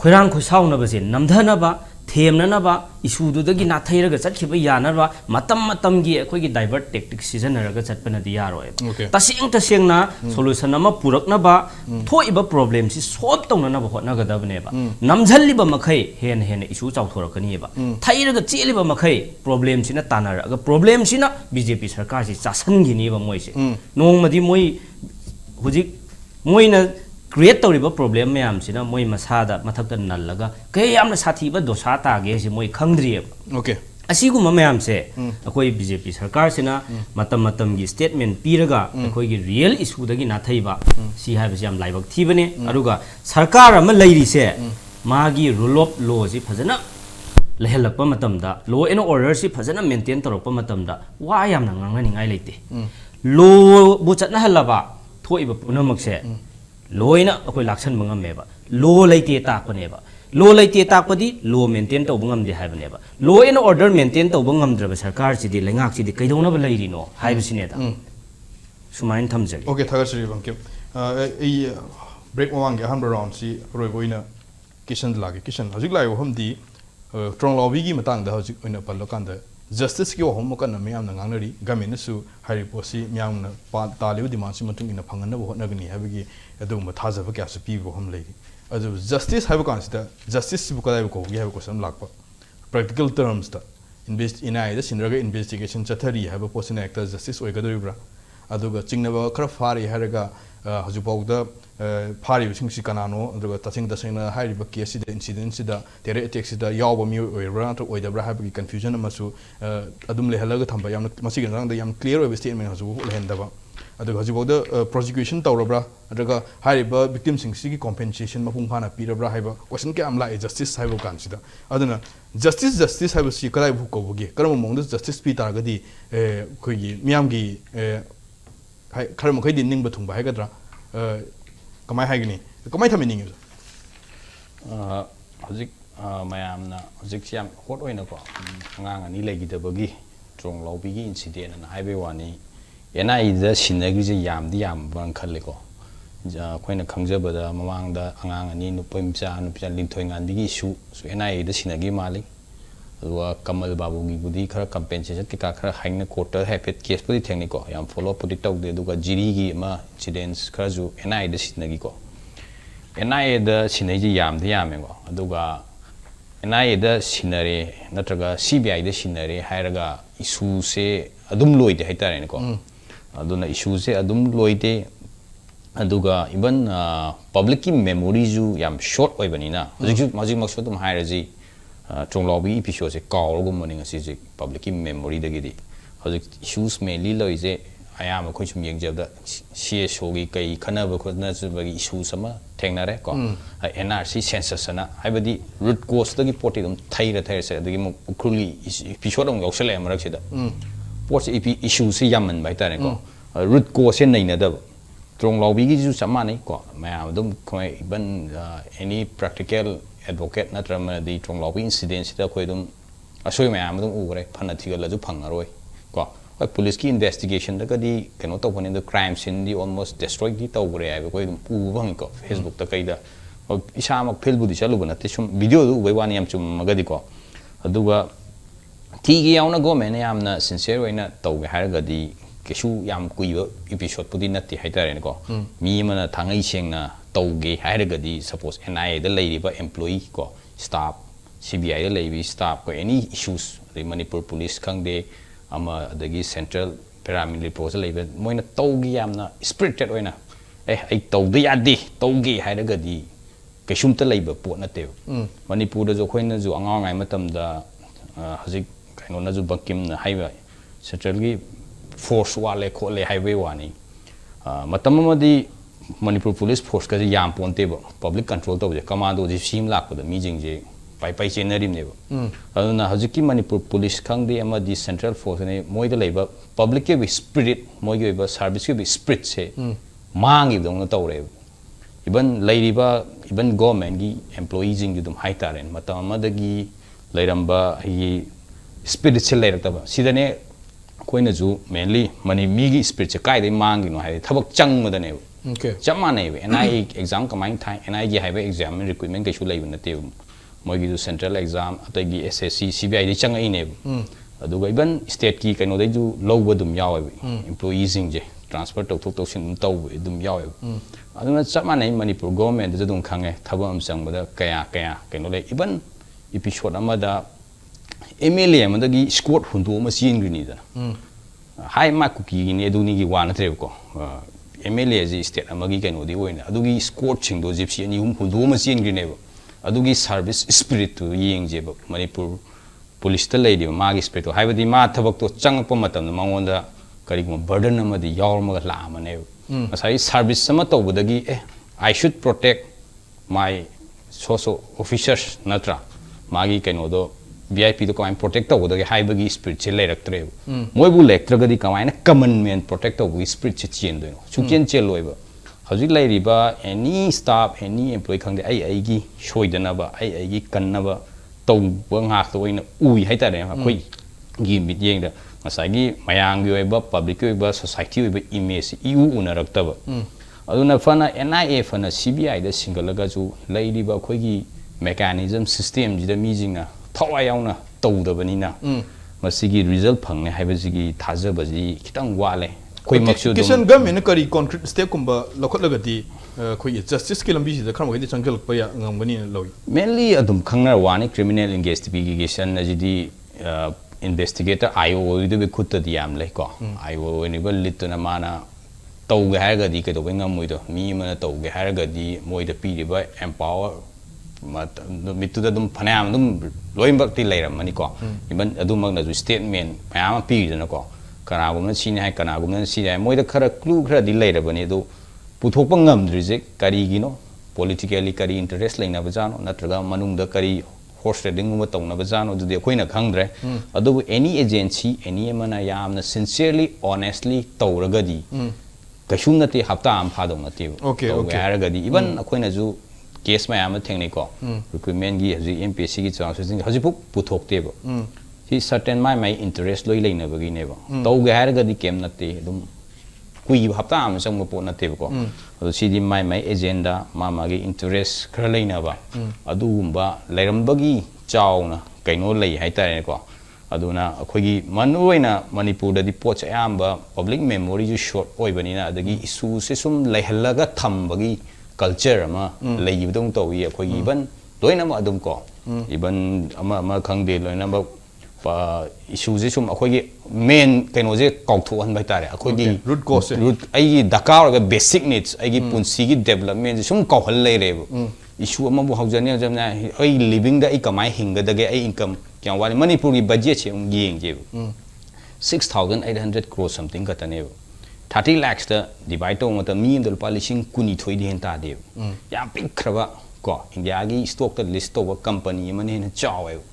खोइरांग खोइसाउनबसे नमधनबा थेमननबा इशुदुदगी नाथैरगा चटखिबा यानरबा मतम गी अखोइगी डाइवर्ट टेक्टिक सिजनरगा चटपनदि यारोय तसेंगना सोल्यूशन अमा पुरकनबा थोइबा प्रॉब्लम सि सॉल्व तौननबा होटनगदबनेबा नमझल्लिबा मखै हेन इशु चाउथोरकनिबा थैरगा चेलिबा मखै प्रॉब्लम सिना तानरगा प्रॉब्लम सिना BJP सरकार सि चासनगिनिबा मोइसे नोंमदि मोइ हुजिक मोइना क्रिएट तौरिबा प्रॉब्लम मैम सिना मोइ मसादा मथक्ता नल्लगा कय यामना साथीबा दोसा तागे सि मोइ खंद्रियब ओके असिगुमा मैम से अखोइ BJP सरकार सिना मतम गी स्टेटमेंट पीरगा अखोइ गी रियल इशू दगी नाथैबा सि हाइबसि याम लाइबक थीबने अरुगा सरकार अमा लैरिसे मागी रूल ऑफ लॉ सि फजना लेहलकपा मतमदा लॉ एंड ऑर्डर सि फजना मेंटेन तौरकपा मतमदा वा यामना nganganiङाइ लेते लॉ बु चटना हलबा थोइबा पुनमकसे लोइना अखोइ लाक्सन मंगमेबा लो लेते ताकनेबा लो लेते ताकपदि लो मेंटेन तौब ngamदे हाइबनेबा लो एंड ऑर्डर मेंटेन तौब ngamद्रबा सरकार सिदि लेंगाक सिदि कैदौनबा लैरिनो हाइबसिनेदा सुमाइन थमजगे ओके थागसरि बंके ए ब्रेक मवांगे हन राउंड सि रोइबोइना किशन लागे किशन हजिक लायो हमदि ट्रोंगलाओबी की मतंग दा हजिक ओइना पल्लोकांदा जस्टिस की होम कन मैम गांगनरी गवर्नमेंट सु हारिपोसी मैम तालिब डिमांड से मतुंग इन फंगन होटनगनी हाबगी अदुम थाजब क्या सु पीबो हम लेगी अदु जस्टिस हाइब कांसिदा जस्टिस बु कदाइ को होगी हाइब क्वेश्चन लाकपा प्रैक्टिकल टर्म्स दा NIA दा सिनरगा इन्वेस्टिगेशन चथरी हाइब पोसिन एक्टर जस्टिस ओइगदरिब्रा अदुगा चिंगनबा खरा फारि हारगा हजुपाउदा फारिबसिंगसि कनानो अदुगा तसिंगना हाइरिबा केस सिदा इंसिडेंट सिदा टेरर अटैक सिदा यावबा मी ओइब्रा नत्र ओइदब्रा हाइबगी कन्फ्यूजन अमसु अदुम लेहलगा थंबा याम मसिग रंगदा याम क्लियर ओइब स्टेटमेंट हजु लेहनदबा अदुगा हजुपाउदा प्रोसिक्यूशन तौरब्रा अदुगा हाइरिबा विक्टिम सिंगसिगी कॉम्पेंसेशन मपुंग फाना पीरब्रा हाइबा क्वेश्चन के आमला जस्टिस हाइबो कानसिदा अदुना जस्टिस हाइबसि कदाइ भु कोबगी करम मोंगदा जस्टिस पी तारगदी खोइगी मियामगी खर मखैदि निंगबा थुंबा हाइगद्रा कमाय हाइगनी कमाय थमिनिंग हजिक मयामना हजिक सियाम हॉट ओइनको अंगांग अनि लेगिदबगी ट्रोंगलाओबीगी इंसिडेंट न हाइबे वानी NIA दा सिनगिजे यामदि याम बन खल्लेको अखोइना खंजबदा ममांगदा अंगांग अनि नुपैमचा लिंथोइंगानबिगी इशू NIA दा सिनगी मालिक अदुवा कमल बाबूगी बुदी खरा कंपेंसेशन के का खरा हाइना कोर्टर हैफेट केस पुदी थेंगनिको याम फॉलो पुदी तौदे अदुगा जिरीगी मा इंसिडेंट्स खराजु NIA दा सिनगिको NIA दा सिनैजे यामदि यामेगो अदुगा NIA दा सिनरे नत्रगा CBI दा सिनरे हाइरगा इशू से अदुम लोइदे हाइतारेनिको अदुना इशू से अदुम लोइदे अदुगा इवन पब्लिक की मेमोरी जु याम शॉर्ट ओइबनिना हजिक मक्सो तुम हाइरजी Tronglaobi episode se kaulgum mani ngasi je public ki memory dagidi hojik issues mainly loise ayam khoi chum yengjabda CSO gi kai khanaba khotna chubagi issue sama thengnare ko NRC census na haibadi root cause dagi poti dum thaira se dagi mu ukruli episode ong yoksale amarak sida pot issue se yaman bai tare ko root cause nei na da Tronglaobi gi ju samani ko mayam dum khoi ban any practical advocate natrama di Tronglaobi incident sida khoi dum asoi mayam dum ugre phana thigal ju phangaroi ko police ki investigation da kadi kano to phone the crime scene di almost destroy di to gre ai khoi dum ubang ko Facebook ta kai da isa mak phel budi chalu bana te sum video du bai wani yam chum magadi ko aduga thi gi yauna go men yamna sincere waina to ge har gadi kesu yam kuiba episode pudi natti haitare ko mi mana thangai sengna tauge hairagadi suppose NIA da leiriba employee ko staff CBI da leibi staff ko any issues the Manipur police khangde ama adagi central paramilitary force leiba moina tauge yamna spirited oina ai taude yadi tauge hairagadi kesumta leiba pot nate Manipur da jo khoina jo angangai matam da hajik kaino na jo bakim na haiba central gi force wale khole highway wani matam amadi Manipur police force ka yam ponte ba public control to je commando je sim lak da mi jing je pai chenarim ne ba aduna hajiki Manipur police khangde amadi central force ne moi da leiba public ke spirit moi ge ba service ke spirit se mangi dong na tawre even leiriba even government gi employees jing dum haitaren matam amadagi leiramba hi spirit se leirak ta ba sidane koina ju mainly mani mi gi spirit se kai dai mangi no hai thabak chang ma da ne okay chama nei NI exam kamai thai NI gi hai exam recruitment ke shu lai na te moi gi central exam atai gi SSC CBI di chang ai ne adu ga iban state ki kaino dai ju low dum yaw employees ing je transfer to thok to sin taw dum yaw adu na chama nei Manipur government da dum khange thabam chang ba da kaya kaino le iban episode amada MLA amada gi squad hundu ma sin gni da hai ma ku ki ni adu ni gi wana tre ko MLA ji state amagi kaino di oina adugi squad ching do gypsy ani hundu ma sin gri ne ba adugi service spirit to yeng je ba Manipur police ta lady ma gi spirit to haibadi ma thabak to chang pa matam ma ngonda kari ko burden amadi yaw ma la ma ne asai service sama to budagi I should protect my social officers natra magi kaino do VIP to come protect to the high bagi spirit chile rectre moi bu lecture gadi kamai common man protect to spirit chen do chu chen che loiba hajik lai riba any staff any employee khang de ai gi shoidana ba ai gi kanna ba to ba nga to ina ui hai ta de khoi gi mit yeng da masai gi mayang gi ba public gi ba society ba image eu unarak ta ba aduna fana NIA fana CBI da single ga ju lai riba khoi gi mechanism system ji da mi jinga thawai yauna tawdabanina masigi result phangne haibasigi thajabaji kitang wale koi maksu kisan government kari concrete step kumba lokot lagati khoi justice ki lambi da khamga di changal pa ya ngambani loi mainly adum khangna wani criminal investigation ajidi investigator IO de be khutta di am le ko IO ni bal lituna mana tawge haga di ke do ngamui do mi mana tawge haga di moi da pi ba empower mitu da dum phanam dum loim bakti leiram mani ko iban adum na ju statement payam pi na ko kana gum na sin hai kana gum na si hai moi da khara clue khara di leira bani do puthok pa ngam dri je kari gi no politically kari interest leina ba jano natraga manung da kari horse trading ma tong na ba jano du de khoina khangdre adu any agency any mana yam na sincerely honestly tawraga di kashum na te hafta am phadong na te okay ga di iban khoina ju case ma yam thengni ko recruitment gi haji MPSC gi chances haji puk puthok te ba hi certain my interest loi leina ba gi ne ba to ga har ga di kem na te dum kui hafta am sang mo po na te ko adu si di my agenda ma gi interest khara leina ba adu gumba leiram ba gi chaw na kaino lei hai ta ne ko aduna akhoi gi manuina Manipur da di pot ayam ba public memory ju short oi bani na adagi issue se sum leihalla ga tham ba gi culture ama lei dong to wi khoi ban loina ma adum ko iban ama khangde loina ba pa issue je sum khoi gi main kaino je kok thu han bai tare khoi gi root cause root ai gi dakar ga basic needs ai gi punsi gi development je sum ko hal lei re issue ꯑꯃꯕꯨ ꯍꯧꯖꯅꯤ ꯍꯧꯖꯅ ꯑꯩ ꯂꯤꯕꯤꯡꯗ ꯑꯩ ꯀꯃꯥꯏꯅ ꯍꯤꯡꯒꯗꯒꯦ ꯑꯩ income ꯀꯌꯥꯝ ꯋꯥꯠꯂꯤ ꯃꯅꯤꯄꯨꯔꯒꯤ ꯕꯖꯦꯠꯁꯦ ꯑꯃꯨꯛ ꯌꯦꯡꯖꯦꯕ 6,800 crore something ꯈꯛꯇꯅꯦꯕ 30 lakhsꯇ ꯗꯤꯚꯥꯏꯠ ꯇꯧꯕ ꯃꯇꯝ ꯃꯤ ꯑꯃꯗ ꯂꯨꯄꯥ 20,000 ꯍꯦꯟꯅ ꯇꯥꯗꯦꯕ ꯌꯥꯝ ꯄꯤꯛꯈ꯭ꯔꯕ ꯀꯣ ꯏꯟꯗꯤꯌꯥꯒꯤ ꯁ꯭ꯇꯣꯛꯇ ꯂꯤꯁ ꯇꯧꯕ ꯀꯝꯄꯅꯤ ꯑꯃꯅ ꯍꯦꯟꯅ ꯆꯥꯎꯋꯦꯕ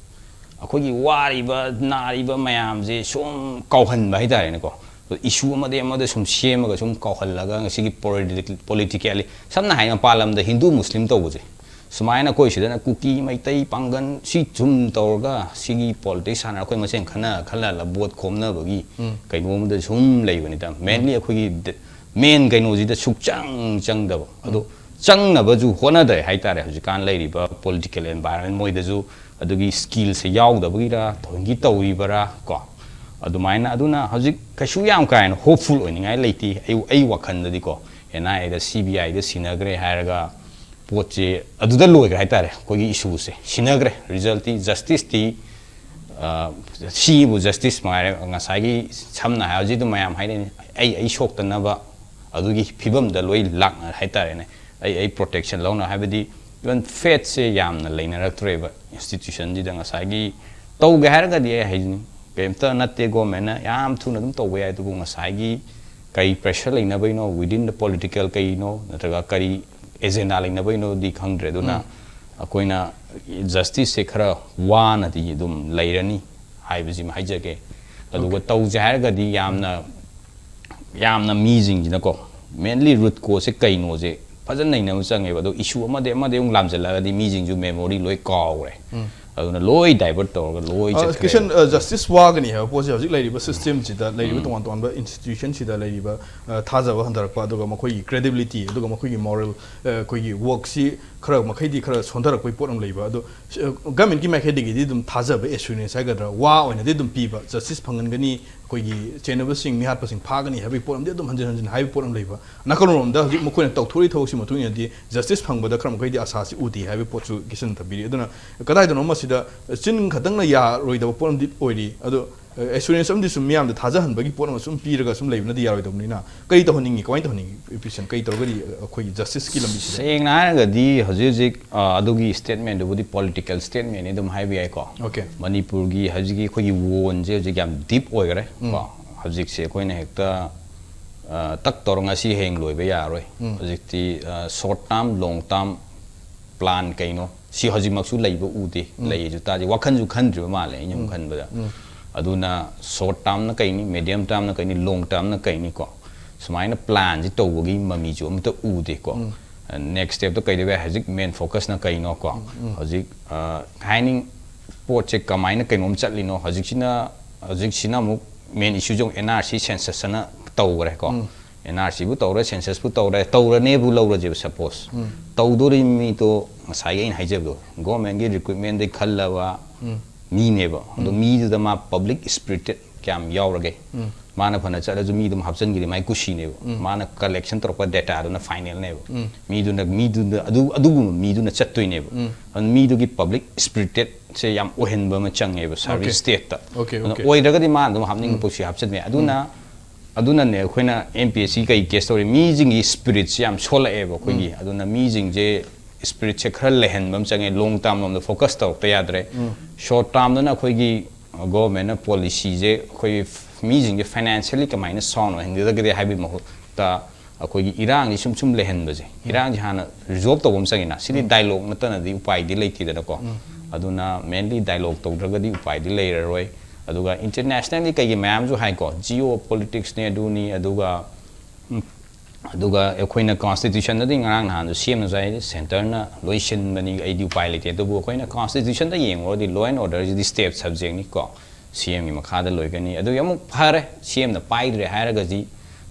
ꯑꯩꯈꯣꯏꯒꯤ ꯋꯥꯔꯤꯕ ꯅꯥꯔꯤꯕ ꯃꯌꯥꯝꯁꯦ ꯁꯨꯝ ꯀꯥꯎꯍꯟꯕ ꯍꯥꯏꯇꯥꯔꯦꯅꯦꯀꯣ ꯏꯁꯨ ꯑꯃꯗ ꯁꯨꯝ ꯁꯦꯝꯃꯒ ꯁꯨꯝ ꯀꯥꯎꯍꯜꯂꯒ ꯉꯁꯤꯒꯤ ꯄꯣꯂꯤꯇꯤꯀꯦꯜꯂꯤ ꯁꯝꯅ ꯍꯥꯏꯅ ꯃꯄꯥꯟ ꯂꯝꯗ ꯍꯤꯟꯗꯨ ꯃꯨꯁꯂꯤꯝ ꯇꯧꯕꯁꯦ ꯁꯨꯃꯥꯏꯅ ꯑꯩꯈꯣꯏ ꯁꯤꯗꯅ ꯀꯨꯀꯤ ꯃꯩꯇꯩ ꯄꯥꯡꯒꯟ ꯁꯤ ꯁꯨꯝ ꯇꯧꯔꯒ ꯁꯤꯒꯤ ꯄꯣꯂꯤꯇꯤꯛꯁ ꯁꯥꯟꯅꯔ ꯑꯩꯈꯣꯏ ꯃꯁꯦꯟ ꯈꯜꯂ ꯕꯣꯠ ꯈꯣꯝꯅꯕꯒꯤ ꯀꯩꯅꯣꯝꯗ ꯁꯨꯝ ꯂꯩꯕꯅꯤꯗ ꯃꯦꯟꯂꯤ ꯑꯩꯈꯣꯏꯒꯤ ꯃꯦꯟ ꯀꯩꯅꯣꯁꯤꯗ ꯆꯪꯗꯕ ꯑꯗꯣ ꯆꯪꯅꯕꯁꯨ ꯍꯣꯠꯅꯗ꯭ꯔꯦ ꯍꯥꯏꯇꯥꯔꯦ ꯍꯧꯖꯤꯛꯀꯥꯟ ꯂꯩꯔꯤꯕ ꯄꯣꯂꯤꯇꯤꯀꯦꯜ ꯑꯦꯟꯚꯥꯏꯔꯟꯃꯦꯟ ꯃꯣꯏꯗꯁꯨ ꯑꯗꯨꯒꯤ ꯁ꯭ꯀꯤꯜꯁꯦ ꯌꯥꯎꯗꯕꯒꯤꯔ ꯊꯣꯏꯒꯤ ꯇꯧꯔꯤꯕꯔꯥ ꯀꯣ ꯑꯗꯨꯃꯥꯏꯅ ꯑꯗꯨꯅ ꯍꯧꯖꯤꯛ ꯀꯩꯁꯨ ꯌꯥꯝ ꯀꯥ ꯍꯦꯟꯅ ꯍꯣꯞꯐꯨꯜ ꯑꯣꯏꯅꯤꯡꯉꯥꯏ ꯂꯩꯇꯦ ꯑꯩ ꯋꯥꯈꯜꯗꯗꯤꯀꯣ NIAꯗ CBIꯗ ꯁꯤꯟꯅꯈ꯭ꯔꯦ ꯍꯥꯏꯔꯒ ꯄꯣꯠꯁꯦ ꯑꯗꯨꯗ ꯂꯣꯏꯈ꯭ꯔꯦ ꯍꯥꯏꯇꯥꯔꯦ ꯑꯩꯈꯣꯏꯒꯤ ꯏꯁꯨꯁꯦ ꯁꯤꯟꯅꯈ꯭ꯔꯦ ꯔꯤꯖꯜꯇꯤ ꯖꯁꯇꯤꯁꯇꯤ ꯁꯤꯕꯨ ꯖꯁꯇꯤꯁ ꯃꯉꯥꯏꯔꯦ ꯉꯁꯥꯏꯒꯤ ꯁꯝꯅ ꯍꯥꯏ ꯍꯧꯖꯤꯛ ꯑꯗꯨꯝ ꯃꯌꯥꯝ ꯍꯥꯏꯅꯩ ꯑꯩ ꯁꯣꯛꯇꯅꯕ ꯑꯗꯨꯒꯤ ꯐꯤꯕꯝꯗ ꯂꯣꯏ ꯂꯥꯛꯅ ꯍꯥꯏꯇꯥꯔꯦꯅꯦ ꯑꯩ ꯄ꯭ꯔꯣꯇꯦꯛꯁꯟ ꯂꯧꯅ ꯍꯥꯏꯕꯗꯤ ꯏꯚꯟ ꯐꯦꯠꯁꯦ ꯌꯥꯝꯅ ꯂꯩꯅꯔꯛꯇ꯭ꯔꯦꯕ ꯏꯟꯁꯇꯤꯇ꯭ꯌꯨꯁꯟꯁꯤꯗ ꯉꯁꯥꯏꯒꯤ ꯇꯧꯒꯦ ꯍꯥꯏꯔꯒꯗꯤ ꯑꯩ ꯍꯥꯏꯖꯅꯤ ꯀꯩꯝꯇ ꯅꯠꯇꯦ ꯒꯣꯔꯃꯦꯟꯅ ꯌꯥꯝ ꯊꯨꯅ ꯑꯗꯨꯝ ꯇꯧꯕ ꯌꯥꯏ ꯑꯗꯨꯕꯨ ꯉꯁꯥꯏꯒꯤ ꯀꯔꯤ ꯄ꯭ꯔꯦꯁꯔ ꯂꯩꯅꯕꯩꯅꯣ ꯋꯤꯗꯤꯟ ꯗ ꯄꯣꯂꯤꯇꯤꯀꯦꯜ ꯀꯩꯅꯣ ꯅꯠꯇ꯭ꯔꯒ ꯀꯔꯤ ꯑꯦꯖꯦꯟꯗꯥ ꯂꯩꯅꯕꯩꯅꯣꯗꯤ ꯈꯪꯗ꯭ꯔꯦ ꯑꯗꯨꯅ ꯑꯩꯈꯣꯏꯅ ꯖꯁꯇꯤꯁꯁꯦ ꯈꯔ ꯋꯥꯅꯗꯤ ꯑꯗꯨꯝ ꯂꯩꯔꯅꯤ ꯍꯥꯏꯕꯁꯤꯃ ꯍꯥꯏꯖꯒꯦ ꯑꯗꯨꯒ ꯇꯧꯁꯦ ꯍꯥꯏꯔꯒꯗꯤ ꯌꯥꯝꯅ ꯃꯤꯁꯤꯡꯁꯤꯅꯀꯣ ꯃꯦꯟꯂꯤ ꯔꯨꯠ ꯀꯣꯁꯁꯦ ꯀꯩꯅꯣꯁꯦ ꯐꯖꯅ ꯅꯩꯅꯕ ꯆꯪꯉꯦꯕ ꯑꯗꯣ ꯏꯁꯨ ꯑꯃꯗꯤ ꯑꯃꯨꯛ ꯂꯥꯝꯁꯤꯜꯂꯒꯗꯤ ꯃꯤꯁꯤꯡꯁꯨ ꯃꯦꯃꯣꯔꯤ ꯂꯣꯏ ꯀꯥꯎꯈ꯭ꯔꯦ ꯑꯗꯨꯅ ꯂꯣꯏ ꯗꯥꯏꯚꯔꯠ ꯇꯧꯔꯒ ꯂꯣꯏ ꯆꯠꯈ꯭ꯔꯦ ꯀꯤꯁꯟ ꯖꯁꯇꯤꯁ ꯋꯥꯒꯅꯤ ꯍꯥꯏꯕ ꯄꯣꯠꯁꯦ ꯍꯧꯖꯤꯛ ꯂꯩꯔꯤꯕ ꯁꯤꯁꯇꯦꯝꯁꯤꯗ ꯂꯩꯔꯤꯕ ꯇꯣꯉꯥꯟ ꯇꯣꯉꯥꯟꯕ ꯏꯟꯁꯇꯤꯇ꯭ꯌꯨꯁꯟꯁꯤꯗ ꯂꯩꯔꯤꯕ ꯊꯥꯖꯕ ꯍꯟꯊꯔꯛꯄ ꯑꯗꯨꯒ ꯃꯈꯣꯏꯒꯤ ꯀ꯭ꯔꯦꯗꯤꯕꯤꯂꯤꯇꯤ ꯑꯗꯨꯒ ꯃꯈꯣꯏꯒꯤ ꯃꯣꯔꯦꯜ ꯑꯩꯈꯣꯏꯒꯤ ꯋꯥꯔꯛꯁꯤ ꯈꯔ ꯃꯈꯩꯗꯤ ꯈꯔ ꯁꯣꯟꯊꯔꯛꯄꯒꯤ ꯄꯣꯠ ꯑꯃ ꯂꯩꯕ ꯑꯗꯣ ꯒꯃꯦꯟꯠꯀꯤ ꯃꯥꯏꯀꯩꯗꯒꯤꯗꯤ ꯑꯗꯨꯝ ꯊꯥꯖꯕ ꯑꯦꯁꯨꯔꯦꯟꯁ ꯍꯥꯏꯒꯗ꯭ꯔꯥ ꯋꯥ ꯑꯣꯏꯅꯗꯤ ꯑꯗꯨꯝ ꯄꯤꯕ ꯖꯁꯇꯤꯁ ꯐꯪꯍꯟꯒꯅꯤ ꯑꯩꯈꯣꯏꯒꯤ ꯆꯦꯟꯅꯕꯁꯤꯡ ꯃꯤꯍꯥꯠꯄꯁꯤꯡ ꯐꯥꯒꯅꯤ ꯍꯥꯏꯕꯒꯤ ꯄꯣꯠ ꯑꯃꯗꯤ ꯑꯗꯨꯝ ꯍꯟꯖꯤꯟ ꯍꯥꯏꯕ ꯄꯣꯠ ꯑꯃ ꯂꯩꯕ ꯅꯥꯀꯜꯔꯣꯝꯗ ꯍꯧꯖꯤꯛ ꯃꯈꯣꯏꯅ ꯇꯧꯊꯣꯔꯛꯏ ꯊꯕꯛꯁꯤ ꯃꯇꯨꯡ ꯏꯟꯅꯗꯤ ꯖꯁꯇꯤꯁ ꯐꯪꯕꯗ ꯈꯔ ꯃꯈꯩꯗꯤ ꯑꯁꯥꯁꯤ ꯎꯗꯦ ꯍꯥꯏꯕ ꯄꯣꯠꯁꯨ ꯀꯤꯁꯟ ꯊꯝꯕꯤꯔꯤ ꯑꯗꯨꯅ ꯀꯗꯥꯏꯗꯅꯣ ꯃꯁꯤꯗ ꯆꯤꯟ ꯈꯛꯇꯪꯅ ꯌꯥꯔꯣꯏꯗꯕ ꯄꯣꯠ ꯑꯃꯗꯤ ꯑꯣꯏꯔꯤ ꯑꯗꯣ ꯑꯦꯁꯨꯔꯦꯟꯁ ꯑꯃꯗꯤ ꯁꯨꯝ ꯃꯤꯌꯥꯝꯗ ꯊꯥꯖꯍꯟꯕꯒꯤ ꯄꯣꯠ ꯑꯃ ꯁꯨꯝ ꯄꯤꯔꯒ ꯁꯨꯝ ꯂꯩꯕꯅꯗꯤ ꯌꯥꯔꯣꯏꯗꯕꯅꯤꯅ ꯀꯔꯤ ꯇꯧꯍꯟꯅꯤꯡꯉꯤ ꯀꯃꯥꯏꯅ ꯇꯧꯍꯟꯅꯤꯡꯉꯤ ꯄꯤꯁꯟ ꯀꯔꯤ ꯇꯧꯔꯒꯗꯤ ꯑꯩꯈꯣꯏꯒꯤ ꯖꯁꯇꯤꯁꯀꯤ ꯂꯝꯕꯤꯁꯤꯗ ꯁꯦꯡꯅ ꯍꯥꯏꯔꯒꯗꯤ ꯍꯧꯖꯤꯛ ꯑꯗꯨꯒꯤ ꯁ꯭ꯇꯦꯠꯃꯦꯟꯗꯨꯕꯨꯗꯤ ꯄꯣꯂꯤꯇꯤꯀꯦꯜ ꯁ꯭ꯇꯦꯠꯃꯦꯟꯅꯤ ꯑꯗꯨꯝ ꯍꯥꯏꯕ ꯌꯥꯏꯀꯣ ꯃꯅꯤꯄꯨꯔꯒꯤ ꯍꯧꯖꯤꯛꯀꯤ ꯑꯩꯈꯣꯏꯒꯤ ꯋꯣꯟꯁꯦ ꯍꯧꯖꯤꯛ ꯌꯥꯝ ꯗꯤꯞ ꯑꯣꯏꯈꯔꯦ ꯀꯣ ꯍꯧꯖꯤꯛꯁꯦ ꯑꯩꯈꯣꯏꯅ ꯍꯦꯛꯇ ꯇꯛ ꯇꯧꯔ ꯉꯁꯤ ꯍꯌꯦꯡ ꯂꯣꯏꯕ ꯌꯥꯔꯣꯏ ꯍꯧꯖꯤꯛꯇꯤ ꯁꯣꯔꯠ ꯇꯥꯔꯝ ꯂꯣꯡ ꯇꯥꯔꯝ ꯄ꯭ꯂꯥꯟ ꯀꯩꯅꯣ ꯁꯤ ꯍꯧꯖꯤꯛꯃꯛꯁꯨ ꯂꯩꯕ ꯎꯗꯦ ꯂꯩꯌꯦꯁꯨ ꯇꯥꯗꯦ ꯋꯥꯈꯟꯁꯨ ꯈꯟꯗ꯭ꯔꯤꯕ ꯃꯥꯜꯂꯦ ꯑꯩꯅ ꯁꯨꯝ ꯈꯟꯕꯗ ꯑꯗꯨꯅ ꯁꯣꯔꯠ ꯇꯥꯔꯝꯅ ꯀꯩꯅꯤ ꯃꯦꯗꯤꯌꯝ ꯇꯥꯔꯝꯅ ꯀꯩꯅꯤ ꯂꯣꯡ ꯇꯥꯔꯝꯅ ꯀꯩꯅꯤ ꯀꯣ ꯁꯨꯃꯥꯏꯅ ꯄ꯭ꯂꯥꯟꯁꯤ ꯇꯧꯕꯒꯤ ꯃꯃꯤꯁꯨ ꯑꯝꯇ ꯎꯗꯦꯀꯣ ꯅꯦꯛꯁ ꯁ꯭ꯇꯦꯞꯇꯣ ꯀꯩꯗꯧꯕ ꯌꯥꯏ ꯍꯧꯖꯤꯛ ꯃꯦꯟ ꯐꯣꯀꯁꯅ ꯀꯩꯅꯣ ꯀꯣ ꯍꯧꯖꯤꯛ ꯍꯥꯏꯅꯤꯡ ꯄꯣꯠꯁꯦ ꯀꯃꯥꯏꯅ ꯀꯩꯅꯣꯝ ꯆꯠꯂꯤꯅꯣ ꯍꯧꯖꯤꯛꯁꯤꯅ ꯑꯃꯨꯛ ꯃꯦꯟ ꯏꯁꯨꯁꯦ NRC ꯁꯦꯟꯁꯁꯅ ꯇꯧꯈ꯭ꯔꯦ ꯀꯣ NRCꯕꯨ ꯇꯧꯔꯦ ꯁꯦꯟꯁꯁꯄꯨ ꯇꯧꯔꯅꯦꯕꯨ ꯂꯧꯔꯁꯦꯕ ꯁꯄꯣꯁ ꯇꯧꯗꯣꯔꯤ ꯃꯤꯗꯣ ꯉꯁꯥꯏꯒꯤ ꯑꯩꯅ ꯍꯥꯏꯖꯕꯗꯣ ꯒꯣꯔꯃꯦꯟꯒꯤ ꯔꯤꯀ꯭ꯔꯨꯏꯠꯃꯦꯟꯗꯩ ꯈꯜꯂꯕ ꯃꯤꯅꯦꯕ ꯑꯗꯣ ꯃꯤꯗꯨꯗ ꯃꯥ ꯄꯕ꯭ꯂꯤꯛ ꯁ꯭ꯄꯤꯔꯤꯇꯦꯠ ꯀꯌꯥꯝ ꯌꯥꯎꯔꯒꯦ ꯃꯥꯅ ꯐꯅ ꯆꯠꯂꯁꯨ ꯃꯤ ꯑꯗꯨꯝ ꯍꯥꯞꯆꯤꯟꯈꯤꯗꯦ ꯃꯥꯏ ꯀꯨꯁꯤꯅꯦꯕ ꯃꯥꯅ ꯀꯂꯦꯛꯁꯟ ꯇꯧꯔꯛꯄ ꯗꯦꯇꯥꯗꯨꯅ ꯐꯥꯏꯅꯦꯜꯅꯦꯕ ꯃꯤꯗꯨꯅ ꯑꯗꯨꯒꯨꯝꯕ ꯃꯤꯗꯨꯅ ꯆꯠꯇꯣꯏꯅꯦꯕ ꯑꯗꯨꯅ ꯃꯤꯗꯨꯒꯤ ꯄꯕ꯭ꯂꯤꯛ ꯁ꯭ꯄꯤꯔꯤꯇꯦꯠꯁꯦ ꯌꯥꯝ ꯑꯣꯏꯍꯟꯕ ꯑꯃ ꯆꯪꯉꯦꯕ ꯁꯥꯔꯚꯤꯁ ꯁ꯭ꯇꯦꯠꯇ ꯑꯣꯏꯗ꯭ꯔꯒꯗꯤ ꯃꯥꯅ ꯑꯗꯨꯝ ꯍꯥꯞꯅꯤꯡꯕ ꯄꯣꯠꯁꯤ ꯍꯥꯞꯆꯤꯟꯕ ꯌꯥꯏ ꯑꯗꯨꯅꯅꯦ ꯑꯩꯈꯣꯏꯅ MPSC ꯀꯩ ꯀꯦꯁ ꯇꯧꯔꯤ ꯃꯤꯁꯤꯡꯒꯤ ꯁ꯭ꯄꯤꯔꯤꯠꯁꯦ ꯌꯥꯝ ꯁꯣꯜꯂꯛꯑꯦꯕ ꯑꯩꯈꯣꯏꯒꯤ ꯑꯗꯨꯅ ꯃꯤꯁꯤꯡꯁꯦ ꯁ꯭ꯄꯤꯔꯤꯠꯁꯦ ꯈꯔ ꯂꯩꯍꯟꯕ ꯑꯃ ꯆꯪꯉꯦ ꯂꯣꯡ ꯇꯥꯔꯝ ꯂꯣꯝꯗ ꯐꯣꯀꯁ ꯇꯧꯔꯛꯇ ꯌꯥꯗ꯭ꯔꯦ ꯁꯣꯔꯠ ꯇꯥꯔꯝꯗꯅ ꯑꯩꯈꯣꯏꯒꯤ ꯒꯣꯔꯃꯦꯟꯅ ꯄꯣꯂꯤꯁꯤꯁꯦ ꯑꯩꯈꯣꯏꯒꯤ ꯃꯤꯁꯤꯡꯁꯦ ꯐꯥꯏꯅꯥꯟꯁꯤꯌꯦꯜꯂꯤ ꯀꯃꯥꯏꯅ ꯁꯥꯎꯟ ꯑꯣꯏꯍꯟꯒꯗꯒꯦ ꯍꯥꯏꯕꯒꯤ ꯃꯍꯨꯠꯇ ꯑꯩꯈꯣꯏꯒꯤ ꯏꯔꯥꯡꯁꯤ ꯁꯨꯝ ꯂꯩꯍꯟꯕꯁꯦ ꯏꯔꯥꯡꯁꯦ ꯍꯥꯟꯅ ꯔꯤꯖꯣꯜꯕ ꯇꯧꯕ ꯑꯃ ꯆꯪꯉꯤꯅ ꯁꯤꯗꯤ ꯗꯥꯏꯂꯣग ꯅꯠꯇꯅꯗꯤ ꯎꯄꯥꯏꯗꯤ ꯂꯩꯇꯦꯗꯅꯀꯣ ꯑꯗꯨꯅ ꯃꯦꯟꯂꯤ ꯗꯥꯏꯂꯣग ꯇꯧꯗ꯭ꯔꯒꯗꯤ ꯎꯄꯥꯏꯗꯤ ꯂꯩꯔꯔꯣꯏ ꯑꯗꯨꯒ ꯏꯟꯇꯔꯅꯦꯁꯅꯦꯜꯒꯤ ꯀꯩꯒꯤ ꯃꯌꯥꯝꯁꯨ ꯍꯥꯏꯀꯣ ꯖꯤꯑꯣ ꯄꯣꯂꯤꯇꯤꯛꯁꯅꯦ ꯑꯗꯨꯅꯤ ꯑꯗꯨꯒ ꯑꯩꯈꯣꯏꯅ ꯀꯣꯟꯁꯇꯤꯇ꯭ꯌꯨꯁꯟꯗꯗꯤ ꯉꯔꯥꯡ ꯅꯍꯥꯟꯁꯨ ꯁꯦꯝꯅꯁꯨ ꯍꯥꯏ ꯁꯦꯟꯇꯔꯅ ꯂꯣꯏ ꯁꯤꯟꯕꯅꯤ ꯑꯩꯗꯤ ꯎꯄꯥꯏ ꯂꯩꯇꯦ ꯑꯗꯨꯕꯨ ꯑꯩꯈꯣꯏꯅ ꯀꯣꯟꯁꯇꯤꯇ꯭ꯌꯨꯁꯟꯗ ꯌꯦꯡꯉꯨꯔꯗꯤ ꯂꯣ ꯑꯦꯟ ꯑꯣꯔꯗꯔꯁꯤꯗꯤ ꯁ꯭ꯇꯦꯠ ꯁꯕꯖꯦꯛꯅꯤ ꯀꯣ CMꯒꯤ ꯃꯈꯥꯗ ꯂꯣꯏꯒꯅꯤ ꯑꯗꯨꯒꯤ ꯑꯃꯨꯛ ꯐꯔꯦ CMꯅ ꯄꯥꯏꯗ꯭ꯔꯦ ꯍꯥꯏꯔꯒꯗꯤ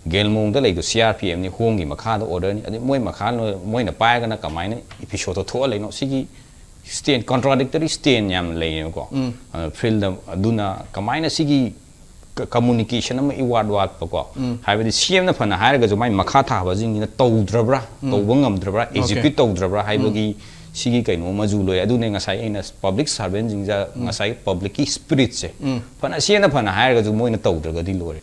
ꯒꯦꯜꯃꯣꯡꯗ ꯂꯩꯗꯣ CRPFꯅꯤ ꯍꯣꯝꯒꯤ ꯃꯈꯥꯗ ꯑꯣꯔꯗꯔꯅꯤ ꯑꯗꯩ ꯃꯣꯏꯅ ꯄꯥꯏꯔꯒꯅ ꯀꯃꯥꯏꯅ ꯏꯄꯤꯁꯣꯗꯇꯣ ꯊꯣꯛꯑ ꯂꯩꯅꯣ ꯁꯤꯒꯤ ꯁ꯭ꯇꯦꯟ ꯀꯣꯟꯇ꯭ꯔꯥꯗꯤꯛꯇꯔꯤ ꯁ꯭ꯇꯦꯟ ꯌꯥꯝ ꯂꯩꯌꯦꯕꯀꯣ ꯐꯤꯜꯗ ꯑꯗꯨꯅ ꯀꯃꯥꯏꯅ ꯁꯤꯒꯤ ꯀꯝꯃꯨꯅꯤꯀꯦꯁꯟ ꯑꯃ ꯏꯋꯥꯠ ꯋꯥꯠꯄꯀꯣ ꯍꯥꯏꯕꯗꯤ CMꯅ ꯐꯅ ꯍꯥꯏꯔꯒꯁꯨ ꯃꯥꯏ ꯃꯈꯥ ꯊꯥꯕꯁꯤꯡꯁꯤꯅ ꯇꯧꯗ꯭ꯔꯕ꯭रा ꯇꯧꯕ ꯉꯝꯗ꯭ꯔꯕ꯭रा ꯑꯦꯛꯖꯤꯀ꯭ꯌꯨꯠ ꯇꯧꯗ꯭ꯔꯕ꯭रा ꯍꯥꯏꯕꯒꯤ ꯁꯤꯒꯤ ꯀꯩꯅꯣ ꯑꯃꯁꯨ ꯂꯣꯏ ꯑꯗꯨꯅꯦ ꯉꯁꯥꯏ ꯑꯩꯅ ꯄꯕ꯭ꯂꯤꯛ ꯁꯥꯔꯚꯦꯟꯁꯤꯡꯁꯦ ꯉꯁꯥꯏ ꯄꯕ꯭ꯂꯤꯛꯀꯤ ꯁ꯭ꯄꯤꯔꯤꯠꯁꯦ ꯐꯅ CMꯅ ꯐꯅ ꯍꯥꯏꯔꯒꯁꯨ ꯃꯣꯏꯅ ꯇꯧꯗ꯭ꯔꯒꯗꯤ ꯂꯣꯏꯔꯦ